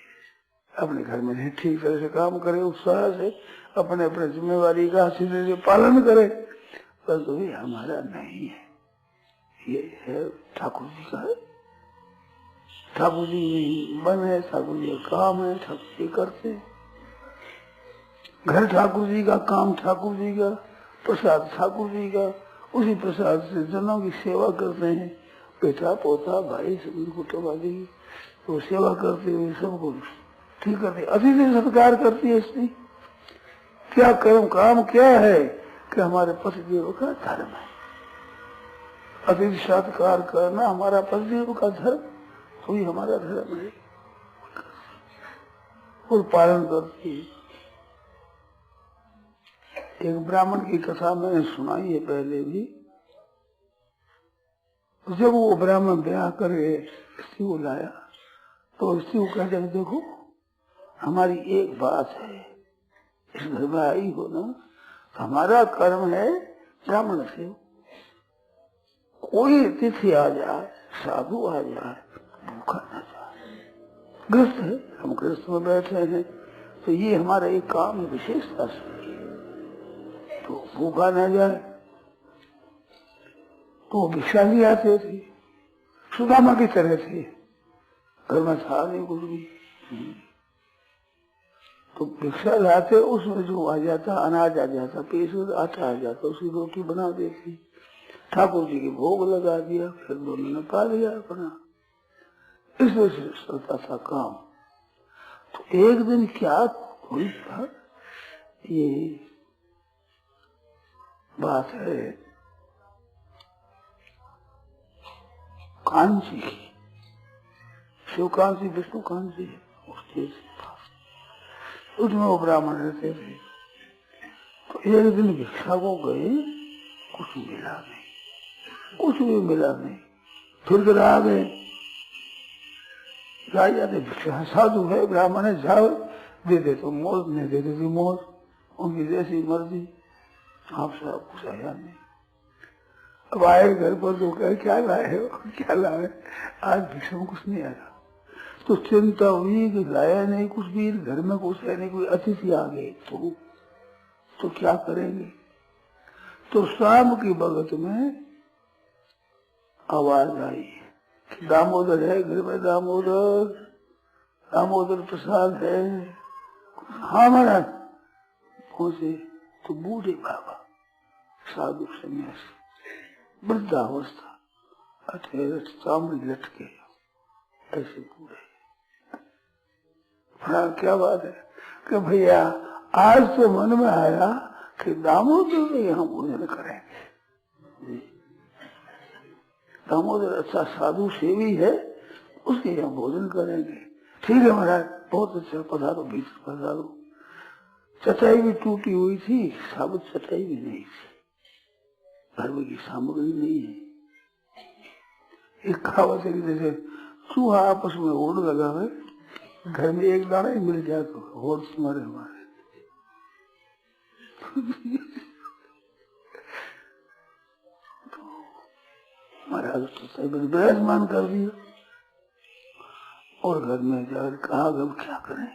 अपने घर में ठीक तरह से काम करे, उत्साह से अपने अपने जिम्मेवारी का अच्छी तरह से पालन करे, बस वही हमारा नहीं है, ये है ठाकुर जी का है, ठाकुर जी मन है, ठाकुर जी का काम है, ठाकुर जी करते हैं। घर ठाकुर जी का, काम ठाकुर जी का, प्रसाद ठाकुर जी का, उसी प्रसाद से जनों की सेवा करते हैं, बेटा पोता भाई सभी कुटुंब आदि की तो सेवा करते हुए सबको ठीक करते, अतिथि सत्कार करती है स्त्री। क्या कर्म, काम क्या है कि हमारे पतिदेव का धर्म है, अतिथि सत्कार करना हमारा पतिदेव का धर्म, तो ही हमारा धर्म है, और पालन करती है। एक ब्राह्मण की कथा मैंने सुनाई है पहले भी, जब वो ब्राह्मण ब्याह करके स्त्री को लाया तो स्त्री को कहते हैं, देखो हमारी एक बात है, इस घर में आई हो ना, हमारा कर्म है ब्राह्मण से, कोई अतिथि आ जाए, साधु आ जाए, भूखा न जाए, ग्रस्त है, हम ग्रस्त में बैठे हैं, तो ये हमारा एक काम है, विशेषता से, तो भूखा न जाए। तो भिक्षा भी आते थे, सुदामा की तरह थे, घर में था नहीं कुछ भी, तो भिक्षा लाते, उसमें जो आ जाता, अनाज आ जाता, पेश आटा आ जाता, उसकी रोटी बना देती, ठाकुर जी के भोग लगा दिया, फिर दोनों ने पा लिया अपना, इस वजह से चलता था काम। तो एक दिन क्या हुई था, ये बात है कांची की, शिव कांची विष्णु कांची है, उसके पास, उसमें वो ब्राह्मण रहते थे। तो एक दिन भिक्षा को गए, कुछ मिला नहीं, कुछ भी मिला नहीं, फिर घर आ गए, जाते भिक्षा, साधु है, ब्राह्मण है, जाओ दे दे तो मौज, नहीं दे देती मौज, उनकी जैसी मर्जी, आपसे आप कुछ आया नहीं। अब आए घर पर तो कहे क्या लाए हो, क्या लाए, आज भिक्षा में कुछ नहीं आया, तो चिंता हुई कि लाया नहीं कुछ भी, घर में कुछ है नहीं, कोई अतिथि आ गए तो क्या करेंगे। तो शाम की भगत में आवाज आई, दामोदर है घर में, दामोदर प्रसाद है। हाँ महाराज, पहुंचे तो बूढ़े बाबा, साधु सन्यासी, वृद्धावस्था, अठेरठ चामड़ी लटके, ऐसे बूढ़े। क्या बात है कि भैया आज तो मन में आया कि दामोदर में यहाँ भोजन करेंगे, दामोदर अच्छा साधु सेवी है, उसके यहाँ भोजन करेंगे। ठीक है महाराज, बहुत अच्छा, पधारो, भीतर पधारो। चटाई भी टूटी हुई थी, साबुत चटाई भी नहीं थी, घर में की सामग्री नहीं है। एक कहावत है कि जैसे चूहा आपस में होड़ लगा है, घर में एक दाना ही मिल जाए तो होड़ तुम्हारे हमारे। महाराज विराजमान कर दिया और घर में जाकर कहा अब क्या करें,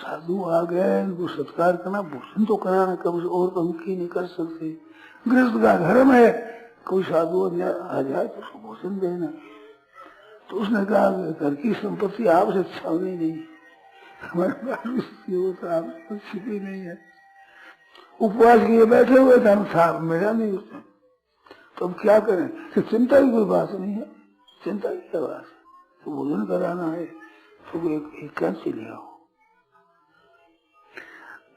साधु आ गए, इनको सत्कार करना, भोजन तो कराना, कभी और तो हम की नहीं कर सकते। गृहस्थ का घर में कोई साधु आ जाए तो उसको भोजन देना। तो उसने कहा घर की संपत्ति आपसे छावनी नहीं, हमारे पास तो आपसे छिपी नहीं है। उपवास किए बैठे हुए थे, हम था मिला नहीं उसने। तो अब क्या करें? कि चिंता की कोई बात नहीं है, चिंता की क्या बात है, तो भोजन कराना है तो एक कैंची ले आओ।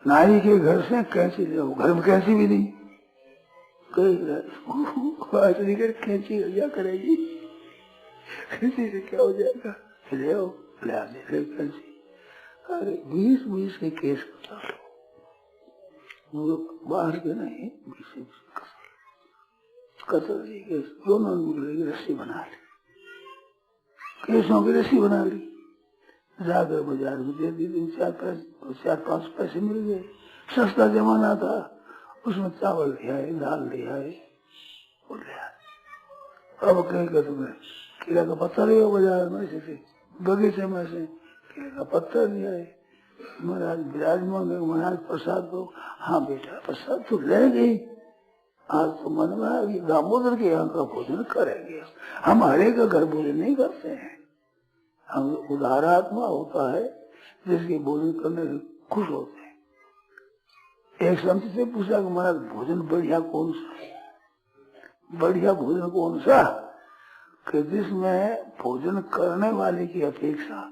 नारी के घर से कैंची ले आओ, घर में कैंची भी नहीं, कैंची क्या करेगी, कैंची से क्या हो जाएगा, ले आओ, ले आने कैंची। अरे 20-20 के केस बाहर के नहीं, 20 कतल के दोनों निकलेगी, रस्सी बना ली, केसों की रस्सी बना ली, जाकर बाजार में दे दी। 4-5 पैसे मिल गए, सस्ता जमाना था, उसमें चावल ले आए, दाल ले आए, और ले आए। अब कहेगा तुम्हें केला का पत्ता ले आओ बाजार में से, बगीचे में से केले का पत्ता ले आए। महाराज विराजमान गए, महाराज प्रसाद दो। हाँ बेटा प्रसाद तो ले गई, आज तो मन में आ गई, दामोदर के यहाँ का भोजन करेंगे। हम हरे का घर भोजन नहीं करते हैं, हम उदार आत्मा होता है जिसके भोजन करने से खुश होते हैं। एक संत से पूछा कि महाराज भोजन बढ़िया कौन सा, बढ़िया भोजन कौन सा, कि जिसमें भोजन करने वाले की अपेक्षा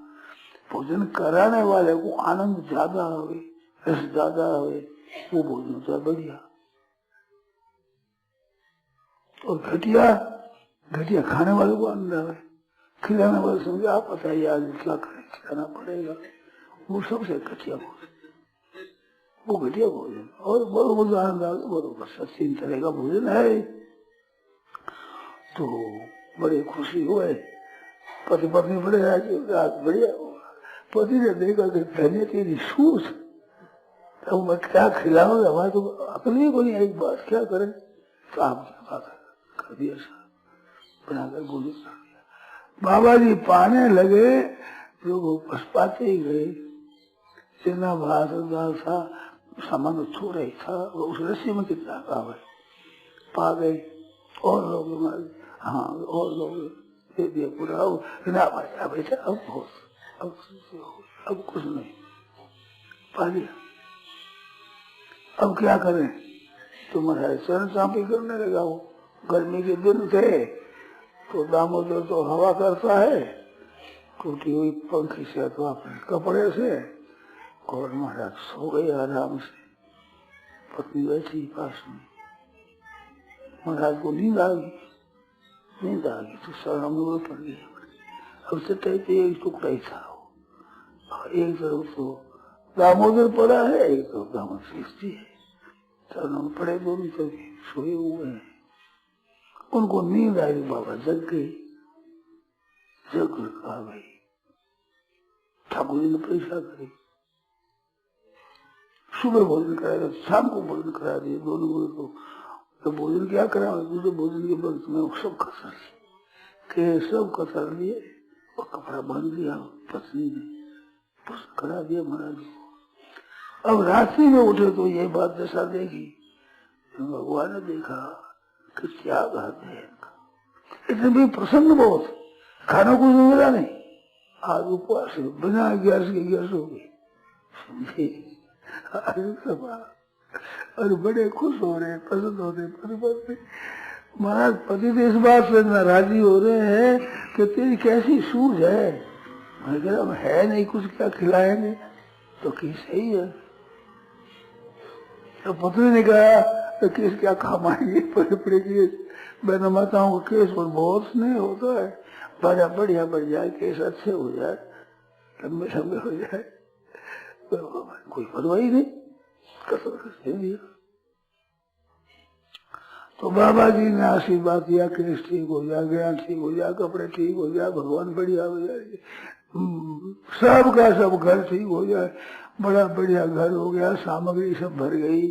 भोजन कराने वाले को आनंद ज्यादा आवे, रस ज्यादा आवे, वो भोजन होता है बढ़िया। और घटिया घटिया खाने वाले को आनंद आवे, खिलाने वाले समझे आप बताइए आज क्या करें, खिलाना पड़ेगा, वो सबसे घटिया भोजन, वो घटिया भोजन। और बड़ो आनंद आवे, बरोबर 3 तरह का भोजन है। तो बड़े खुशी हुए, पति पत्नी बड़े आज बढ़िया। पति ने देखा कि पहले तेरी सूझ, तो मैं क्या खिलाऊंगा, हमारे तो अकल ही को नहीं एक बात क्या करें। तो आपने कर दिया, बनाकर भोजन कर दिया। बाबा जी पाने लगे, जो वो पछपाते ही गए, जितना भात दाल था सामान थोड़ा ही था, उस रस्सी में कितना काव पा गए। और लोग हाँ और लोग दे दिया पूरा, ना भाई बेटा अब बहुत, अब कुछ नहीं, पा लिया। अब क्या करें, तो महाराज चरण चांपी करने लगा। वो गर्मी के दिन थे, तो दामोदर तो हवा करता है टूटी हुई पंखी से अथवा अपने कपड़े से, और महाराज सो गए आराम से। पत्नी बैठी पास में, महाराज को नींद आ गई, तो शरण में पड़ गई। अब चटाई तो एक टुकड़ा ही था, एक तरफ तो दामोदर पड़ा है, एक तरफ दामोदर सृष्टि है, चरणों में पड़े, दोनों तरफ सोए हुए हैं। उनको नींद आई, बाबा जग गई, जग कहा भाई ठाकुर जी ने परीक्षा करी, सुबह भोजन कराया, शाम को भोजन करा दिए दोनों को। तो भोजन क्या करा, दूसरे भोजन के वक्त में सब कसर के सब कसर लिए और कपड़ा बांध दिया पत्नी ने, भोजन करा दिया महाराज को। अब रात्रि में उठे तो ये बात दशा देखी, भगवान ने देखा कि क्या बात है, इतने भी प्रसन्न बहुत, खाना कुछ मिला नहीं, आज उपवास बिना 11 के 11 हो गई, समझे। और बड़े खुश हो रहे, पसंद हो रहे। महाराज पति तो इस बात से नाराजी हो रहे हैं कि तेरी कैसी सूझ है। मैं कह रहा है नहीं कुछ, क्या खिलाएंगे, तो कि सही है। तो पत्नी ने कहा तो केस क्या खामाएंगे, बड़े केस, बहन माताओं का केस पर बहुत स्नेह होता है, बड़ा बढ़िया बढ़ जाए, केस अच्छे हो जाए, लंबे लंबे हो जाए, तो कोई परवाह नहीं, कसर कर दिया। तो बाबा जी ने आशीर्वाद दिया, केस ठीक हो जाए, ज्ञान ठीक हो जाए, कपड़े ठीक हो जाए, भगवान बढ़िया हो जाए, सबका सब घर ठीक हो जाए, बड़ा बढ़िया घर हो गया, सामग्री सब भर गई।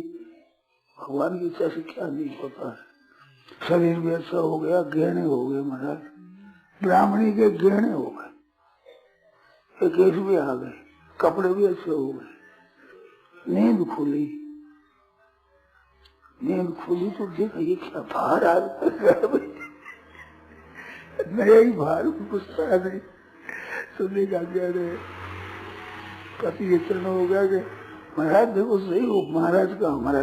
भगवान की इच्छा से क्या नहीं होता है। शरीर भी अच्छा हो गया, गहने हो गए महाराज, ब्राह्मणी के गहने हो गए, केस भी आ गए, कपड़े भी अच्छे हो गए, नींद खुली तो देखा ये क्या भार आ नया ही भार पूछता नहीं तो देखा क्या पति इतना हो गया कि महाराज देखो सही हो महाराज का हमारा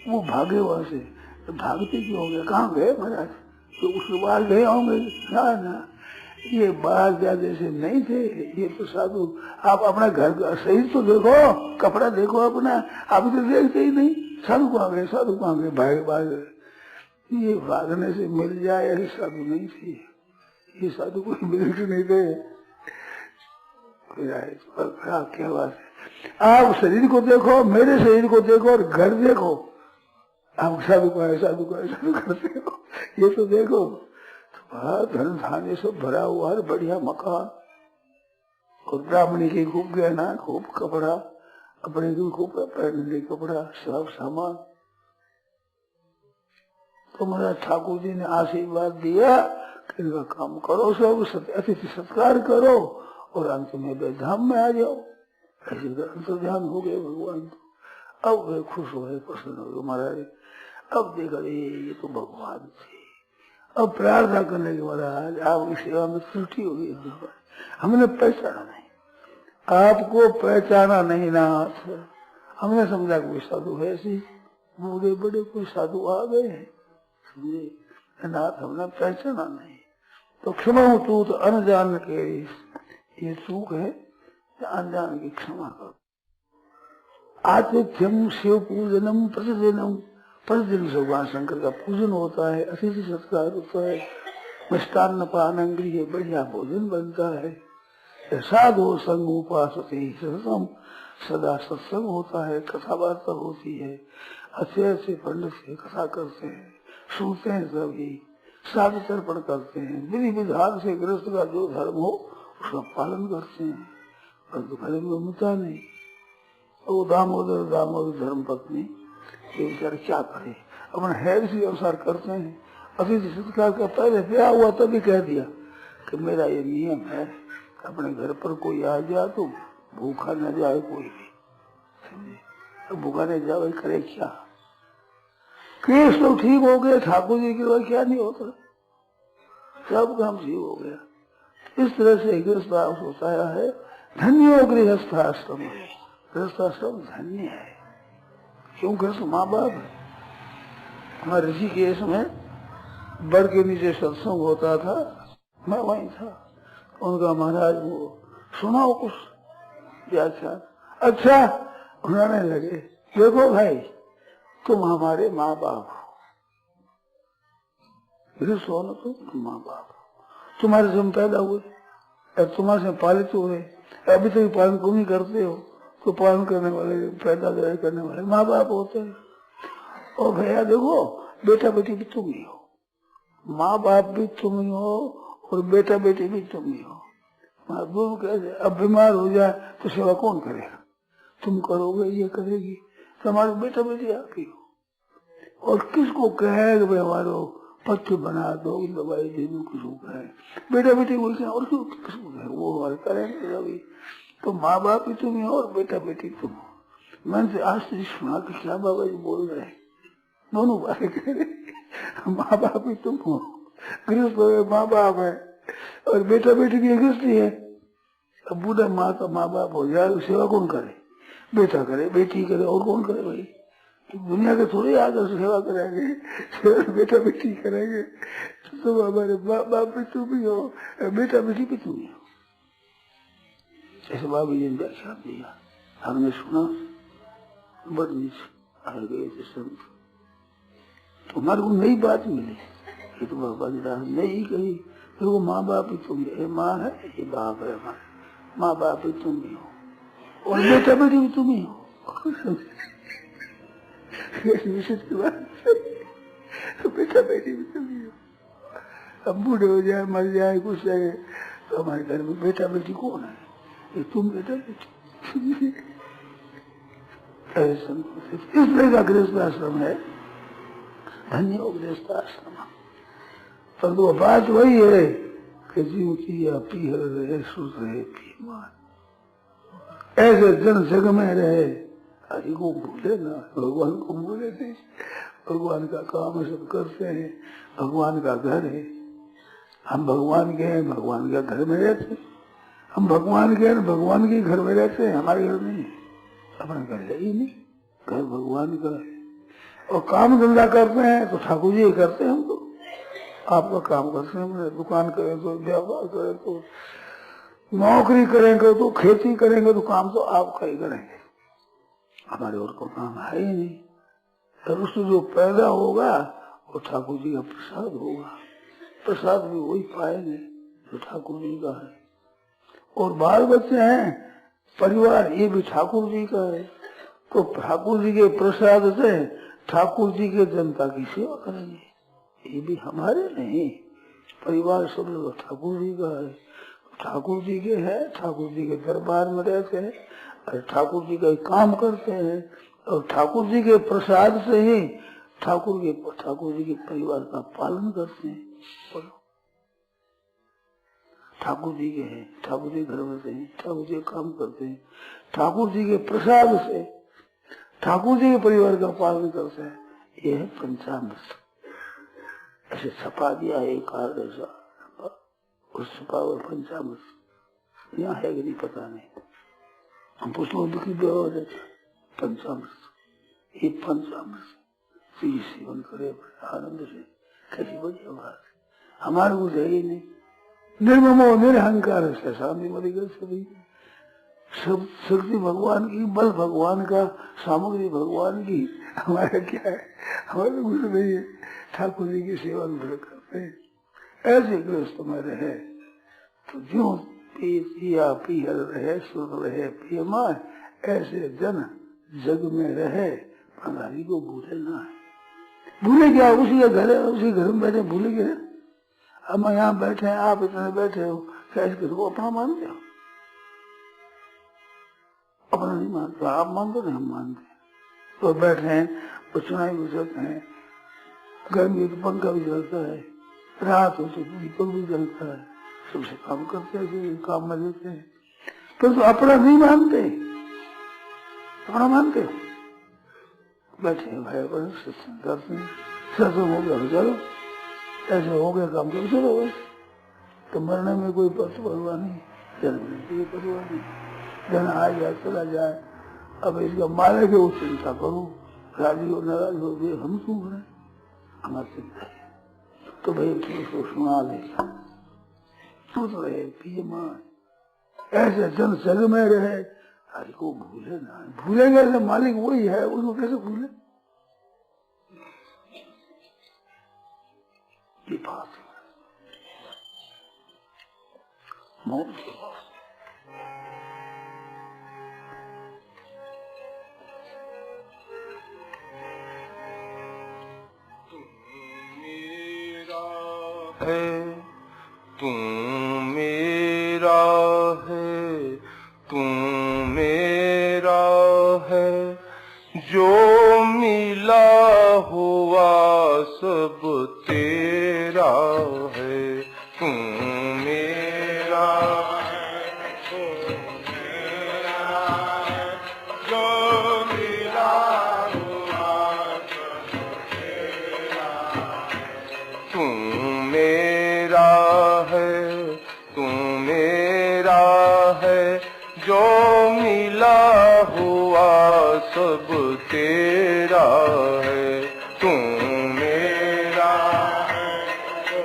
वो भागे वहां से तो भागते क्यों हो गया कहाँ गए महाराज तो उसके बाद गए होंगे ना ये बाहर जाने से नहीं थे ये तो साधु आप अपना घर का शरीर तो देखो कपड़ा देखो अपना आप तो देखते ही नहीं साधु कहाँ गए भाग ये भागने से मिल जाए ऐसे साधु नहीं थे ये साधु कोई मिलते नहीं थे क्या बात है आप शरीर को देखो मेरे शरीर को देखो और घर देखो आप साधु करते हो ये तो देखो धन धान्य सब भरा हुआ है बढ़िया मकान और ब्राह्मणी की खूब गहना खूब कपड़ा अपने की खूब पहनने कपड़ा सब सामान तो मेरा ठाकुर जी ने आशीर्वाद दिया कि इनका काम करो सब अतिथि सत्कार करो और अंत में वे धाम में आ जाओ ऐसे अंतर्ध्यान हो गए भगवान तो अब वे खुश हो गए प्रसन्न हो गए महाराज अब देखा ये तो भगवान थे अब प्रार्थना करने के महाराज आपकी सेवा में त्रुटि हो गई हमने पहचाना नहीं आपको पहचाना नहीं ना हमने समझा कोई साधु है ऐसी बूढ़े बड़े कोई साधु आ गए हैं समझे नाथ हमने पहचाना नहीं तो क्षमा तू तो अनजान के ये चूक है अनजान की क्षमा करो आतिथ्यम शिव पूजनम प्रतिदिन भगवान शंकर का पूजन होता है अतिथि सत्कार होता है मिष्टान्न पान गृह बढ़िया भोजन बनता है साधु संग उपासते सदा सत्संग होता है कथा वार्ता होती है अच्छे पंडित से कथा करते हैं सुनते हैं सभी साधु तर्पण करते हैं विधि विधान से गृहस्थ का जो धर्म हो उसका पालन करते हैं और घर में मिलता नहीं वो दामोदर धर्म पत्नी क्या करे अपना हैर से अनुसार करते हैं अतिथि सत्कार का पहले ब्याह हुआ तभी कह दिया कि मेरा ये नियम है अपने घर पर कोई आ जाए तो भूखा न जाए कोई भी भूखा नहीं जाए करे क्या केस तो ठीक हो गए ठाकुर जी की क्या नहीं होता सब काम ठीक हो गया इस तरह से गृहस्थ होता है धन्यो गृहस्थाश्रम है गृहस्थाश्रम धन्य है क्यों गृहस्थ माँ बाप है हमारे ऋषिकेश में बड़ के नीचे सत्संग होता था मैं वहीं था उनका महाराज वो सुनाओ कुछ व्याख्यान अच्छा उन्होंने लगे देखो भाई तुम हमारे माँ बाप हो गृहस्थ हो ना तुम माँ बाप हो तुम्हारे से हम पैदा हुए तुम्हारे से पालित हुए अभी तक पालन तुम ही करते हो तो पालन करने वाले पैदा करने वाले माँ बाप होते हैं और भैया देखो बेटा बेटी भी तुम ही हो माँ बाप भी तुम ही हो और बेटा बेटी भी तुम ही हो दोनों कैसे अब बीमार हो जाए तो सेवा कौन करेगा तुम करोगे ये करेगी तो हमारे बेटा बेटी आप ही हो और किसको कहेगा भाई हमारे पथ्य बना दो दवाई दे दो किसको कहे बेटा बेटी बोलते हैं और क्यों किसको कहे वो हमारे करेंगे अभी तो माँ बाप भी तुम हो और बेटा बेटी तुम हो मैंने से आज से सुना कि क्या बाबा जी बोल रहे हैं दोनों बातें कह रहे माँ बाप भी तुम हो गृहस्थ माँ बाप है और बेटा बेटी भी गृहस्थ है अब बूढ़ा माँ का माँ बाप हो जाए सेवा कौन करे बेटा करे बेटी करे और कौन करे भाई तो दुनिया के थोड़े आकर सेवा करेंगे बेटा बेटी करेंगे तो हमारे माँ बाप भी तुम ही हो बेटा बेटी भी तुम ही हो ऐसे बाबा जी ने व्याख्यान दिया हमने सुना बड़ नीचे आ गए थे संत तो हमारे को नई बात मिली ये तो बाबा जी नहीं कही तो वो माँ बाप ही तुम ये माँ है ये बाप है हमारे माँ बाप ही तुम ही हो और बेटा बेटी भी तुम ही हो विशिष्ट बात बेटा बेटी भी तुम ही हो अब बूढ़े हो जाए मर जाए कुछ जाए तो हमारे घर में बेटा बेटी कौन है ये तुम बेटा बेटी इस तरह का गृहस्थ आश्रम है धन्य गृहस्थ आश्रम परंतु तो बात वही है कि जीव की या पी रहे सुध रहे पीमान ऐसे जन जग में रहे, हरि को भूले ना, भगवान को भूले थे। भगवान का काम सब करते हैं, भगवान का घर है, हम भगवान के हैं, भगवान के घर में रहते हैं। हम भगवान के हैं, भगवान के घर में रहते हैं, हमारे घर नहीं है, अपना घर है ही नहीं, घर भगवान का है। और काम धंधा करते हैं तो ठाकुर जी करते हैं। हम तो आपका काम करते हैं, दुकान करें तो, व्यापार करें तो, नौकरी करेंगे तो, खेती करेंगे तो, काम तो आपका ही करेंगे, हमारे और को काम है ही नहीं। और उससे जो पैदा होगा वो ठाकुर जी का प्रसाद होगा, प्रसाद भी वही पाएंगे जो ठाकुर जी का है। और बाल बच्चे हैं, परिवार, ये भी ठाकुर जी का है। तो ठाकुर जी के प्रसाद से ठाकुर जी के जनता की सेवा करेंगे, ये भी हमारे नहीं, परिवार सब लोग ठाकुर जी का है। ठाकुर जी के है, ठाकुर जी के दरबार में रहते हैं और ठाकुर जी का काम करते हैं। और ठाकुर जी के प्रसाद से ही ठाकुर जी के परिवार का पालन करते हैं। ठाकुर जी के हैं, ठाकुर जी घर में हैं, ठाकुर जी काम करते हैं, ठाकुर जी के प्रसाद से ठाकुर जी के परिवार का पालन करते हैं। ये है पंचामृत। ऐसे छपा दिया है एक कार्ड ऐसा, उस छपा हुआ पंचामृत यहाँ है कि नहीं पता नहीं, हम पुस्तकों दुखी पंचामृत, ये पंचामृत जी सेवन करे आनंद से, कैसी बढ़िया बात। हमारे को है ही नहीं, निर्ममो निरहंकार से शांति मरी सभी, सब शक्ति भगवान की, बल भगवान का, सामग्री भगवान की, हमारा क्या है, हमारे कुछ नहीं है। ठाकुर जी की सेवा करते हैं। ऐसे गृहस्थ में रहे तो जो पिया पिहर रहे, सुन रहे पियमा, ऐसे जन जग में रहे, हरि को भूले ना है। भूले क्या, उसी का घर है, उसी घर में बैठे भूले गए। हम यहाँ बैठे हैं, आप इतने बैठे हो, क्या इस घर को अपना मानते हो? अपना नहीं मानते, आप मानते नहीं, हम मानते हैं। तो बैठे हैं, चुनाई भी चलते हैं, गर्मी हो तो पंखा भी चलता है, रात हो तो दीपक भी जलता है, सबसे काम करते हैं, काम में देते हैं। तो अपना नहीं मानते, अपना मानते हो? बैठे हैं भाई, अपने सत्संग करते हैं, सत्संग हो गया चलो, ऐसे हो गया काम करो चलो बस। तो मरने में कोई परवाह नहीं, जन्म में कोई परवाह नहीं, जन आ जाए चला जाए। अब इसका मारे के वो चिंता करो, राजी हो नाराज हो गए, हम क्यों करें, हमारी चिंता है। तो भाई उसको सुना देगा, सुन रहे पिए मान, ऐसे जन जग में रहे, हरि को भूले ना। भूलेंगे तो मालिक वही है, उसको कैसे भूले? ये बात है मौत की बात। तू मेरा है, तू मेरा है, जो मिला हुआ सब तेरा है। तू मेरा है, तू मेरा है, जो मिला हुआ सब तेरा है। तू मेरा है, तू मेरा है, जो मिला हुआ सब तेरा है। तू मेरा है, तू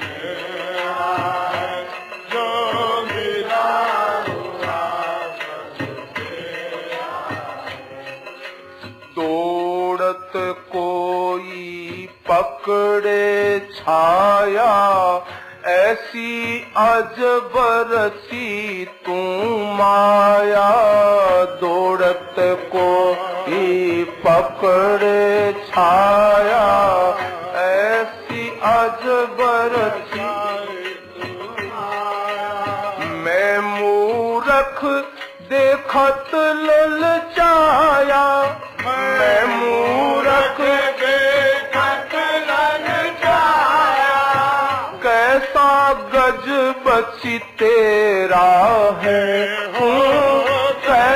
मेरा है, जो मिला हुआ सब तेरा है। दौड़त कोई पकड़े छाया, ऐसी अजबर सी तू माया। दौड़त कोई पकड़े छाया, ऐसी अजबर सी तू माया। मैं मूरख देखत ललचाया, मैं मूरख देखत ललचाया। कैसा गज बची तेरा है, कैसा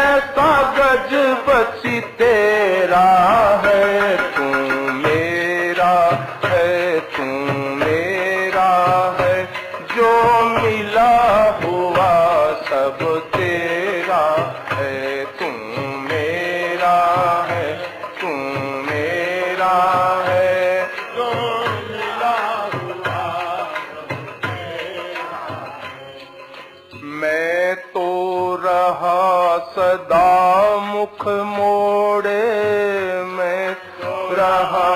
मुख मोड़े, मैं रहा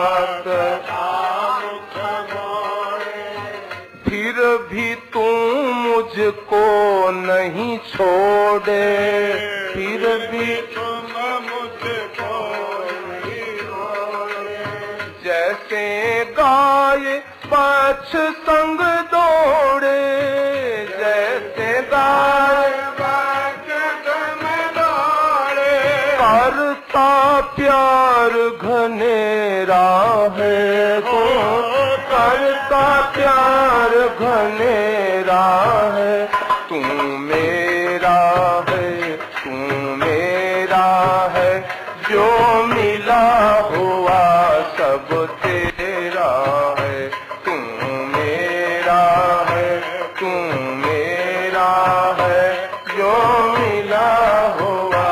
फिर भी तू मुझको नहीं छोड़े, फिर भी तुम मुझको नहीं छोड़े। जैसे गाय पक्ष संग दौड़े, जैसे गाय पक्ष संग दौड़े, करता प्यार घनेरा है को, करता प्यार घनेरा है। तू मेरा है, तू मेरा है, जो मिला हुआ सब तेरा है। तू मेरा है, तू मेरा है, जो मिला हुआ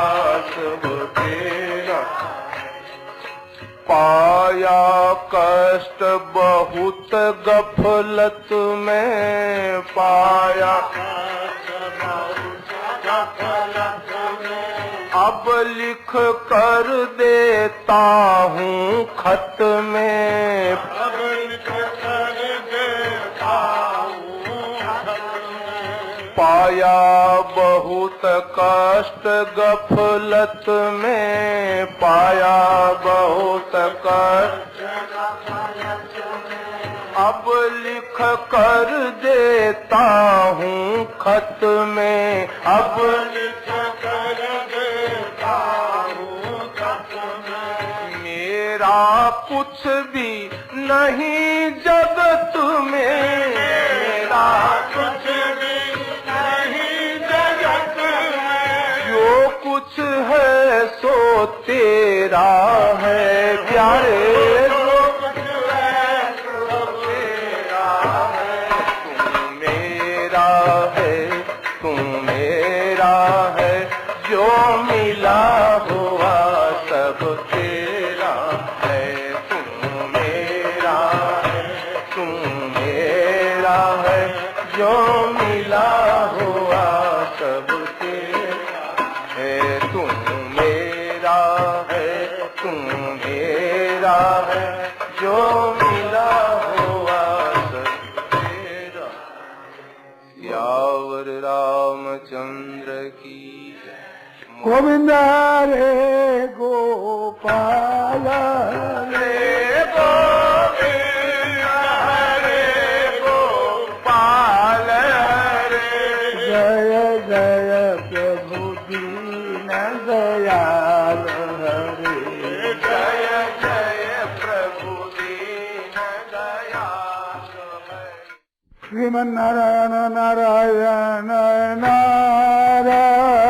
सब तेरा। पाया कष्ट बहुत गफलत में, पाया अब लिख कर देता हूँ खत में, अब लिख कर देता हूँ खत में। पाया बहुत कष्ट गफलत में, पाया बहुत कष्ट गफलत में, अब लिख कर देता हूँ खत में, अब लिख कर देता हूँ खत में। मेरा कुछ भी नहीं जगत में, मेरा कुछ भी नहीं जगत में, जो कुछ है सो तेरा है प्यारे, जो कुछ है सो तेरा है। तू मेरा है, तू मेरा है, जो मिला हुआ सब तेरा है। तू मेरा है, तू मेरा है, जो मिला हुआ सब तेरा है। तू मेरा है, तू मेरा है, जो मिला हुआ सब तेरा। यावर रामचंद्र की गोविंद रे गोपाल रे गोविंद रे गोपाल रे। जय जय प्रभु दीन दयाल हरे, जय जय प्रभु दीन दयाल हरे। श्रीमन नारायण नारायण नारायण